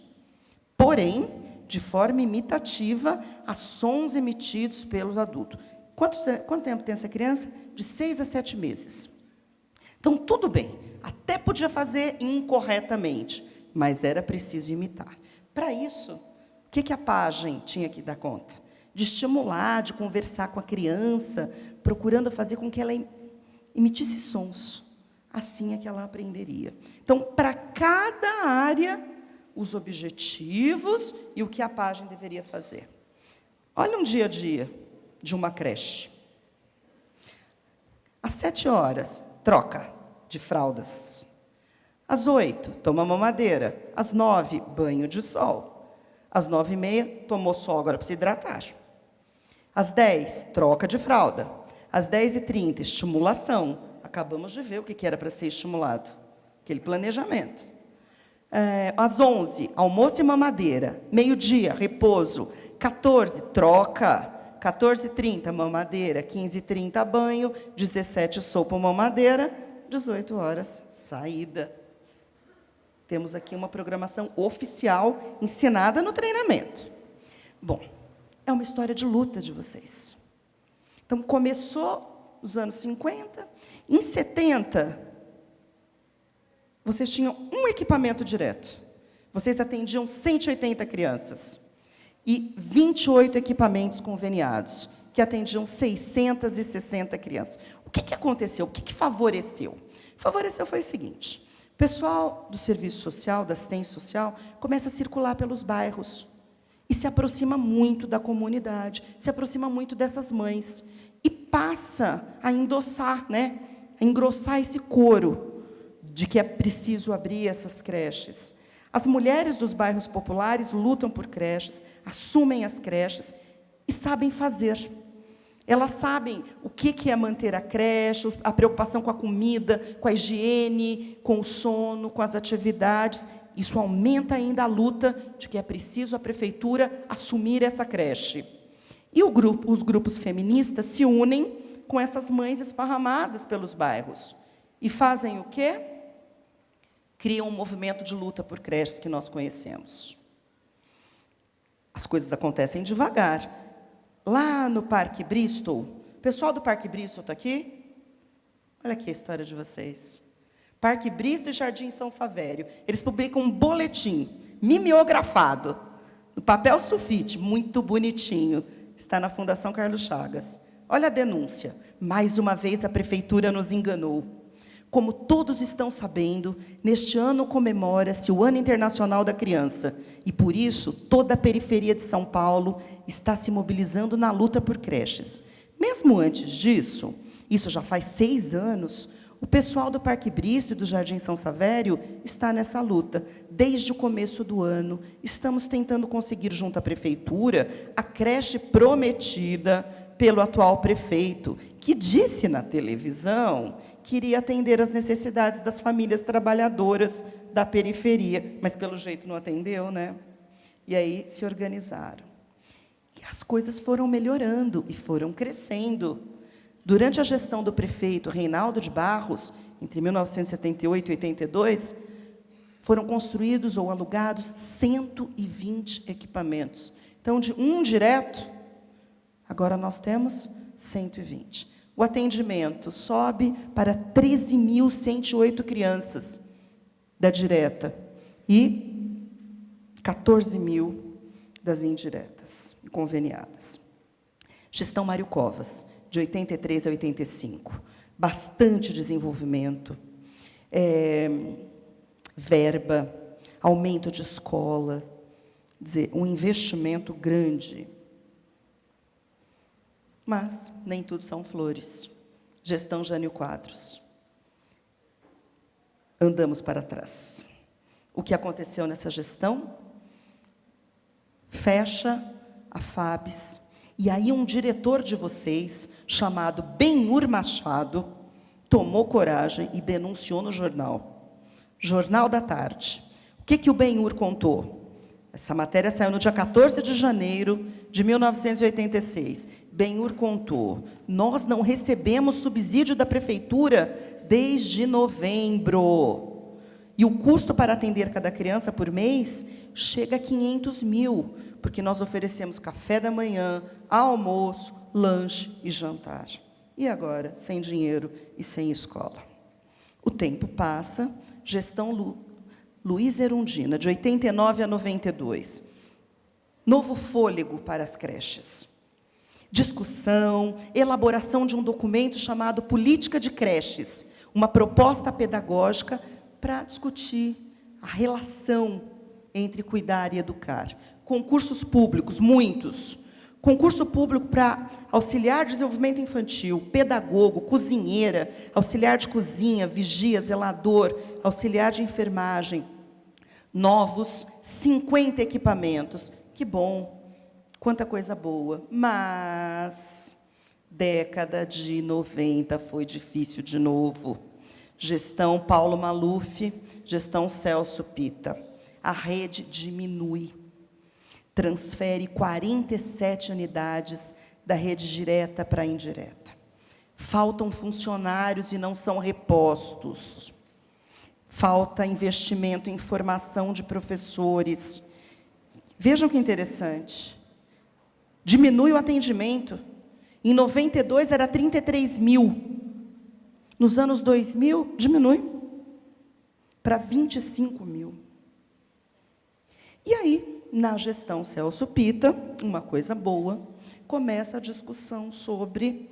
porém, de forma imitativa, a sons emitidos pelos adultos. Quanto tempo tem essa criança? De 6 a 7 meses. Então, tudo bem, até podia fazer incorretamente, mas era preciso imitar. Para isso, o que a página tinha que dar conta? De estimular, de conversar com a criança, procurando fazer com que ela emitisse sons. Assim é que ela aprenderia. Então, para cada área, os objetivos e o que a página deveria fazer. Olha um dia a dia de uma creche. Às 7 horas, troca de fraldas. Às 8, toma mamadeira. Às 9, banho de sol. Às 9h30, tomou sol, agora precisa hidratar. Às 10, troca de fralda. Às 10h30, estimulação. Acabamos de ver o que era para ser estimulado. Aquele planejamento. Às 11, almoço e mamadeira. Meio-dia, repouso. 14, troca. 14h30, mamadeira. 15h30, banho. 17, sopa ou mamadeira. 18 horas, saída. Temos aqui uma programação oficial ensinada no treinamento. Bom, é uma história de luta de vocês. Então, começou nos anos 50. Em 70, vocês tinham um equipamento direto. Vocês atendiam 180 crianças. E 28 equipamentos conveniados, que atendiam 660 crianças. O que aconteceu? O que favoreceu? Favoreceu foi o seguinte: o pessoal do serviço social, da assistência social, começa a circular pelos bairros e se aproxima muito da comunidade, se aproxima muito dessas mães e passa a endossar, né, a engrossar esse coro de que é preciso abrir essas creches. As mulheres dos bairros populares lutam por creches, assumem as creches e sabem fazer. Elas sabem o que é manter a creche, a preocupação com a comida, com a higiene, com o sono, com as atividades. Isso aumenta ainda a luta de que é preciso a prefeitura assumir essa creche. E os grupos feministas se unem com essas mães esparramadas pelos bairros. E fazem o quê? Criam um movimento de luta por creches que nós conhecemos. As coisas acontecem devagar. Lá no Parque Bristol, o pessoal do Parque Bristol está aqui? Olha aqui a história de vocês. Parque Bristol e Jardim São Savério. Eles publicam um boletim mimeografado, no papel sulfite, muito bonitinho. Está na Fundação Carlos Chagas. Olha a denúncia. Mais uma vez a prefeitura nos enganou. Como todos estão sabendo, neste ano comemora-se o Ano Internacional da Criança, e, por isso, toda a periferia de São Paulo está se mobilizando na luta por creches. Mesmo antes disso, isso já faz 6 anos, o pessoal do Parque Bristol e do Jardim São Savério está nessa luta. Desde o começo do ano, estamos tentando conseguir, junto à prefeitura, a creche prometida pelo atual prefeito, que disse na televisão que iria atender às necessidades das famílias trabalhadoras da periferia, mas, pelo jeito, não atendeu, né? E aí se organizaram. E as coisas foram melhorando e foram crescendo. Durante a gestão do prefeito Reinaldo de Barros, entre 1978 e 82, foram construídos ou alugados 120 equipamentos. Então, de um direto, agora nós temos 120. O atendimento sobe para 13.108 crianças da direta e 14.000 das indiretas, conveniadas. Gestão Mário Covas, de 83 a 85. Bastante desenvolvimento, verba, aumento de escola, dizer, um investimento grande. Mas nem tudo são flores. Gestão Jânio Quadros. Andamos para trás. O que aconteceu nessa gestão? Fecha a FABES. E aí um diretor de vocês, chamado Benhur Machado, tomou coragem e denunciou no jornal. Jornal da Tarde. O que o Benhur contou? Essa matéria saiu no dia 14 de janeiro de 1986. Benhur contou: nós não recebemos subsídio da prefeitura desde novembro. E o custo para atender cada criança por mês chega a 500 mil, porque nós oferecemos café da manhã, almoço, lanche e jantar. E agora, sem dinheiro e sem escola. O tempo passa, gestão Luiz Erundina, de 89 a 92. Novo fôlego para as creches. Discussão, elaboração de um documento chamado Política de Creches, uma proposta pedagógica para discutir a relação entre cuidar e educar. Concursos públicos, muitos. Concurso público para auxiliar de desenvolvimento infantil, pedagogo, cozinheira, auxiliar de cozinha, vigia, zelador, auxiliar de enfermagem. Novos, 50 equipamentos. Que bom, quanta coisa boa. Mas, década de 90 foi difícil de novo. Gestão Paulo Maluf, gestão Celso Pitta. A rede diminui. Transfere 47 unidades da rede direta para a indireta. Faltam funcionários e não são repostos. Falta investimento em formação de professores. Vejam que interessante. Diminui o atendimento. Em 92 era 33 mil. Nos anos 2000, diminui para 25 mil. E aí, na gestão Celso Pitta, uma coisa boa, começa a discussão sobre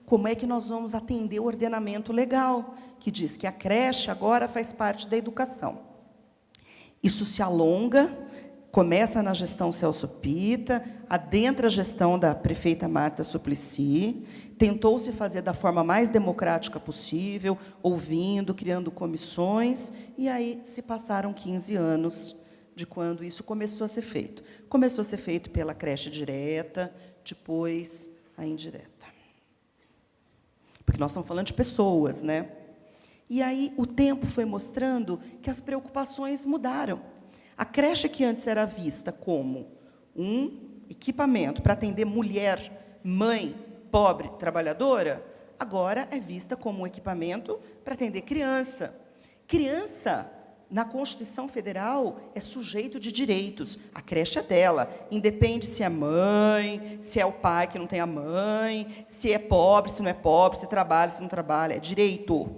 como é que nós vamos atender o ordenamento legal, que diz que a creche agora faz parte da educação. Isso se alonga, começa na gestão Celso Pitta, adentra a gestão da prefeita Marta Suplicy, tentou-se fazer da forma mais democrática possível, ouvindo, criando comissões, e aí se passaram 15 anos de quando isso começou a ser feito. Começou a ser feito pela creche direta, depois a indireta. Porque nós estamos falando de pessoas, né? E aí o tempo foi mostrando que as preocupações mudaram. A creche que antes era vista como um equipamento para atender mulher, mãe, pobre, trabalhadora, agora é vista como um equipamento para atender criança. Criança, na Constituição Federal, é sujeito de direitos. A creche é dela. Independe se é mãe, se é o pai que não tem a mãe, se é pobre, se não é pobre, se trabalha, se não trabalha. É direito.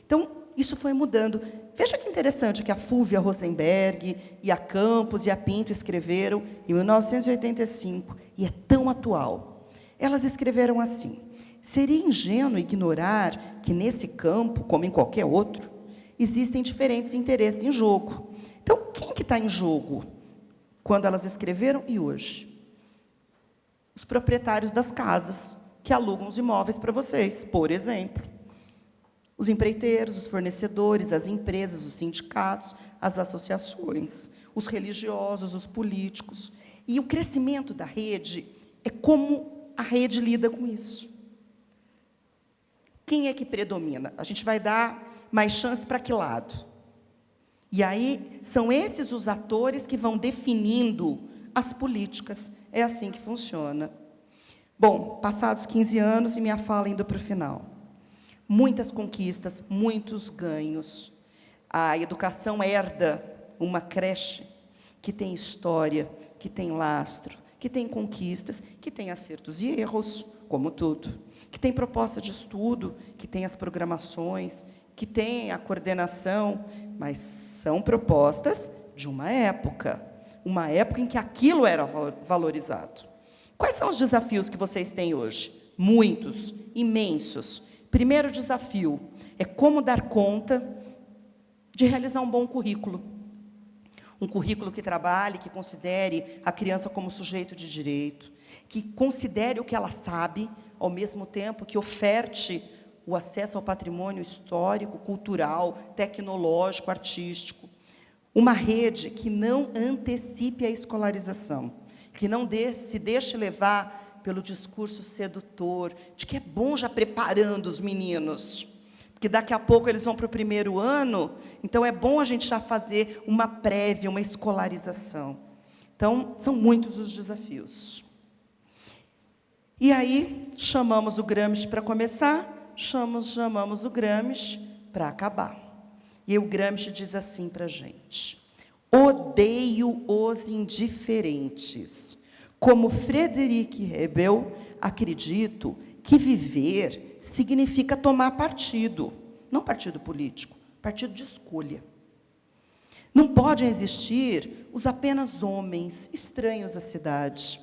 Então, isso foi mudando. Veja que interessante que a Fúvia Rosenberg e a Campos e a Pinto escreveram em 1985, e é tão atual. Elas escreveram assim: seria ingênuo ignorar que, nesse campo, como em qualquer outro, existem diferentes interesses em jogo. Então, quem que está em jogo quando elas escreveram e hoje? Os proprietários das casas, que alugam os imóveis para vocês, por exemplo. Os empreiteiros, os fornecedores, as empresas, os sindicatos, as associações, os religiosos, os políticos. E o crescimento da rede é como a rede lida com isso. Quem é que predomina? A gente vai dar mais chance para que lado? E aí, são esses os atores que vão definindo as políticas. É assim que funciona. Bom, passados 15 anos, e minha fala indo para o final. Muitas conquistas, muitos ganhos. A educação herda uma creche que tem história, que tem lastro, que tem conquistas, que tem acertos e erros, como tudo, que tem proposta de estudo, que tem as programações, que tem a coordenação, mas são propostas de uma época em que aquilo era valorizado. Quais são os desafios que vocês têm hoje? Muitos, imensos. Primeiro desafio é como dar conta de realizar um bom currículo. Um currículo que trabalhe, que considere a criança como sujeito de direito, que considere o que ela sabe, ao mesmo tempo que oferte o acesso ao patrimônio histórico, cultural, tecnológico, artístico. Uma rede que não antecipe a escolarização, que não se deixe levar pelo discurso sedutor, de que é bom já preparando os meninos, porque daqui a pouco eles vão para o primeiro ano, então é bom a gente já fazer uma prévia, uma escolarização. Então, são muitos os desafios. E aí, chamamos o Gramsci para começar, chamamos o Gramsci para acabar. E o Gramsci diz assim para a gente: odeio os indiferentes. Como Friedrich Hebel, acredito que viver significa tomar partido, não partido político, partido de escolha. Não podem existir os apenas homens estranhos à cidade.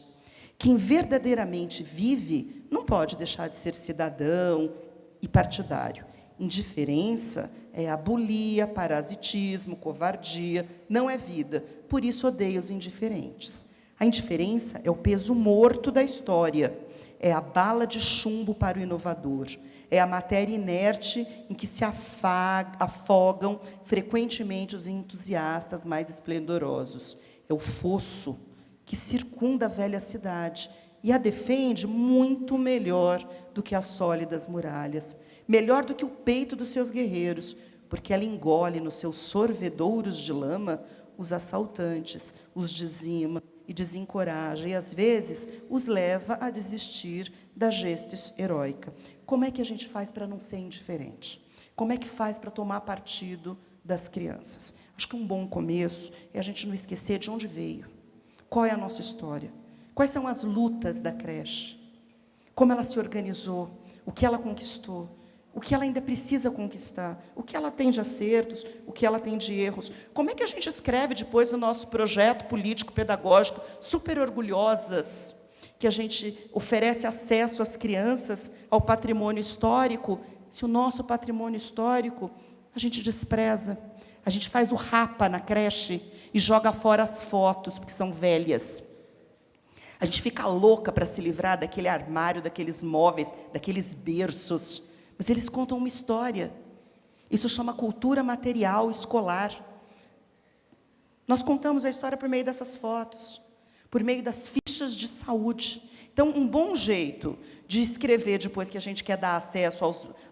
Quem verdadeiramente vive não pode deixar de ser cidadão e partidário. Indiferença é abulia, parasitismo, covardia, não é vida. Por isso odeio os indiferentes. A indiferença é o peso morto da história, é a bala de chumbo para o inovador, é a matéria inerte em que se afogam frequentemente os entusiastas mais esplendorosos. É o fosso que circunda a velha cidade e a defende muito melhor do que as sólidas muralhas, melhor do que o peito dos seus guerreiros, porque ela engole nos seus sorvedouros de lama os assaltantes, os dizima e desencoraja, e às vezes os leva a desistir da geste heróica. Como é que a gente faz para não ser indiferente? Como é que faz para tomar partido das crianças? Acho que um bom começo é a gente não esquecer de onde veio, qual é a nossa história, quais são as lutas da creche, como ela se organizou, o que ela conquistou, o que ela ainda precisa conquistar, o que ela tem de acertos, o que ela tem de erros. Como é que a gente escreve depois no nosso projeto político-pedagógico, super orgulhosas, que a gente oferece acesso às crianças ao patrimônio histórico, se o nosso patrimônio histórico a gente despreza, a gente faz o rapa na creche e joga fora as fotos, porque são velhas. A gente fica louca para se livrar daquele armário, daqueles móveis, daqueles berços, mas eles contam uma história. Isso chama cultura material escolar. Nós contamos a história por meio dessas fotos, por meio das fichas de saúde. Então, um bom jeito de escrever depois que a gente quer dar acesso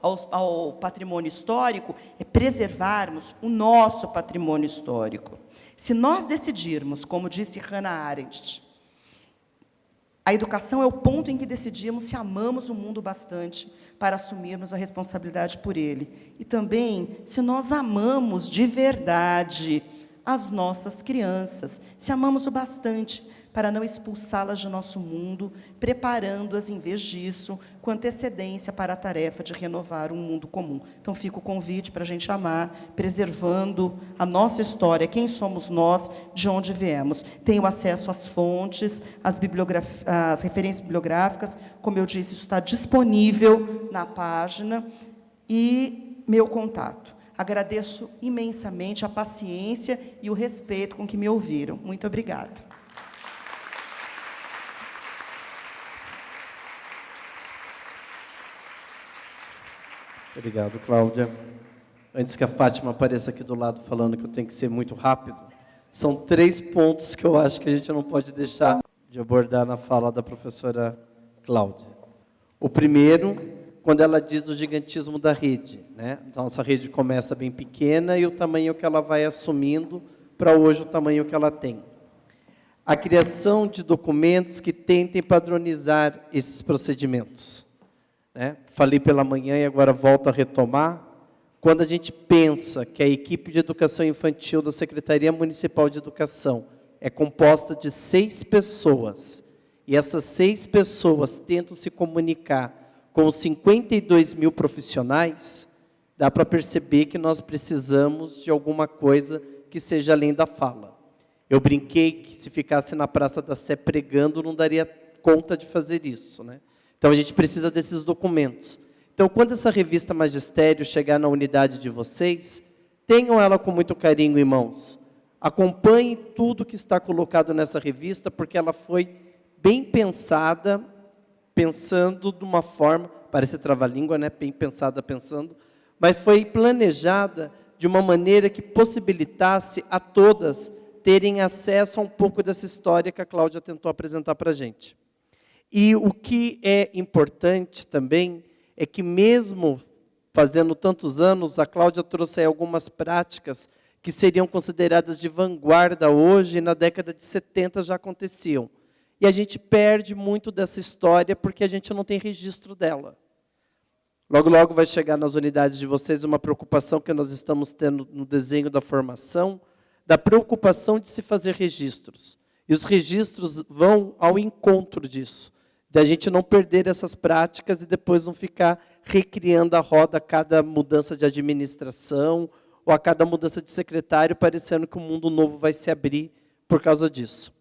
ao patrimônio histórico é preservarmos o nosso patrimônio histórico. Se nós decidirmos, como disse Hannah Arendt, a educação é o ponto em que decidimos se amamos o mundo bastante para assumirmos a responsabilidade por ele. E também, se nós amamos de verdade as nossas crianças, se amamos o bastante para não expulsá-las de nosso mundo, preparando-as, em vez disso, com antecedência para a tarefa de renovar um mundo comum. Então, fica o convite para a gente amar, preservando a nossa história, quem somos nós, de onde viemos. Tenho acesso às fontes, às referências bibliográficas, como eu disse, isso está disponível na página, e meu contato. Agradeço imensamente a paciência e o respeito com que me ouviram. Muito obrigada. Obrigado, Cláudia. Antes que a Fátima apareça aqui do lado falando que eu tenho que ser muito rápido, são 3 pontos que eu acho que a gente não pode deixar de abordar na fala da professora Cláudia. O primeiro, quando ela diz do gigantismo da rede, né? Nossa rede começa bem pequena e o tamanho que ela vai assumindo para hoje o tamanho que ela tem. A criação de documentos que tentem padronizar esses procedimentos. Falei pela manhã e agora volto a retomar. Quando a gente pensa que a equipe de educação infantil da Secretaria Municipal de Educação é composta de 6 pessoas, e essas 6 pessoas tentam se comunicar com os 52 mil profissionais, dá para perceber que nós precisamos de alguma coisa que seja além da fala. Eu brinquei que se ficasse na Praça da Sé pregando, não daria conta de fazer isso, né? Então, a gente precisa desses documentos. Então, quando essa revista Magistério chegar na unidade de vocês, tenham ela com muito carinho em mãos. Acompanhem tudo que está colocado nessa revista, porque ela foi bem pensada, pensando de uma forma, parece trava-língua, né? Bem pensada, pensando, mas foi planejada de uma maneira que possibilitasse a todas terem acesso a um pouco dessa história que a Cláudia tentou apresentar para a gente. E o que é importante também é que, mesmo fazendo tantos anos, a Cláudia trouxe aí algumas práticas que seriam consideradas de vanguarda hoje, e na década de 70 já aconteciam. E a gente perde muito dessa história porque a gente não tem registro dela. Logo, logo vai chegar nas unidades de vocês uma preocupação que nós estamos tendo no desenho da formação, da preocupação de se fazer registros. E os registros vão ao encontro disso, da gente não perder essas práticas e depois não ficar recriando a roda a cada mudança de administração ou a cada mudança de secretário, parecendo que um mundo novo vai se abrir por causa disso.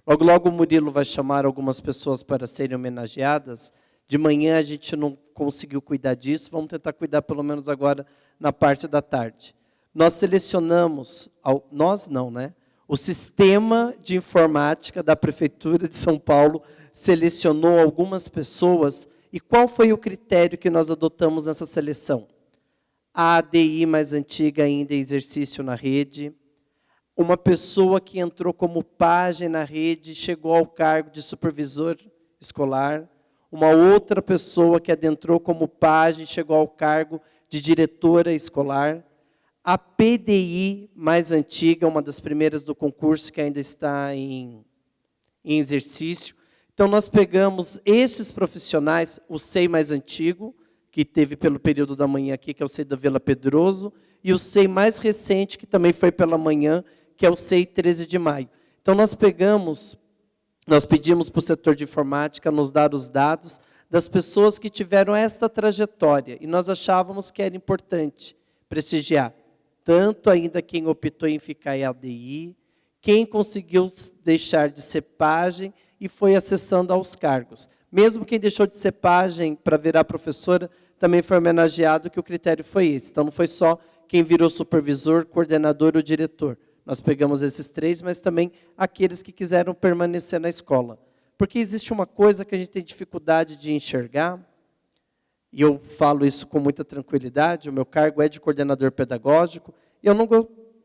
Logo, logo o Murilo vai chamar algumas pessoas para serem homenageadas. De manhã a gente não conseguiu cuidar disso, vamos tentar cuidar pelo menos agora na parte da tarde. Nós selecionamos, nós não, né? O sistema de informática da Prefeitura de São Paulo selecionou algumas pessoas. E qual foi o critério que nós adotamos nessa seleção? A ADI mais antiga ainda em exercício na rede, uma pessoa que entrou como pajem na rede, chegou ao cargo de supervisor escolar, uma outra pessoa que adentrou como pajem, chegou ao cargo de diretora escolar, a PDI mais antiga, uma das primeiras do concurso que ainda está em exercício. Então, nós pegamos estes profissionais, o SEI mais antigo, que teve pelo período da manhã aqui, que é o SEI da Vila Pedroso, e o SEI mais recente, que também foi pela manhã, que é o SEI 13 de maio. Então, nós pedimos para o setor de informática nos dar os dados das pessoas que tiveram esta trajetória, e nós achávamos que era importante prestigiar, tanto ainda quem optou em ficar em ADI, quem conseguiu deixar de ser pajem e foi acessando aos cargos. Mesmo quem deixou de ser pajem para virar professora, também foi homenageado, que o critério foi esse. Então, não foi só quem virou supervisor, coordenador ou diretor. Nós pegamos esses 3, mas também aqueles que quiseram permanecer na escola. Porque existe uma coisa que a gente tem dificuldade de enxergar, e eu falo isso com muita tranquilidade, o meu cargo é de coordenador pedagógico, e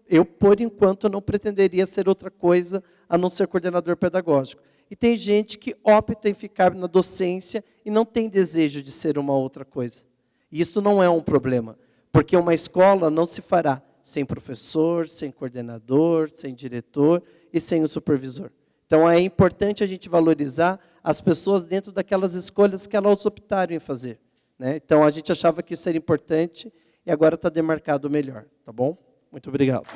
eu, por enquanto, não pretenderia ser outra coisa a não ser coordenador pedagógico. E tem gente que opta em ficar na docência e não tem desejo de ser uma outra coisa. E isso não é um problema, porque uma escola não se fará sem professor, sem coordenador, sem diretor e sem o supervisor. Então, é importante a gente valorizar as pessoas dentro daquelas escolhas que elas optaram em fazer, né? Então, a gente achava que isso era importante e agora está demarcado melhor, tá bom? Muito obrigado.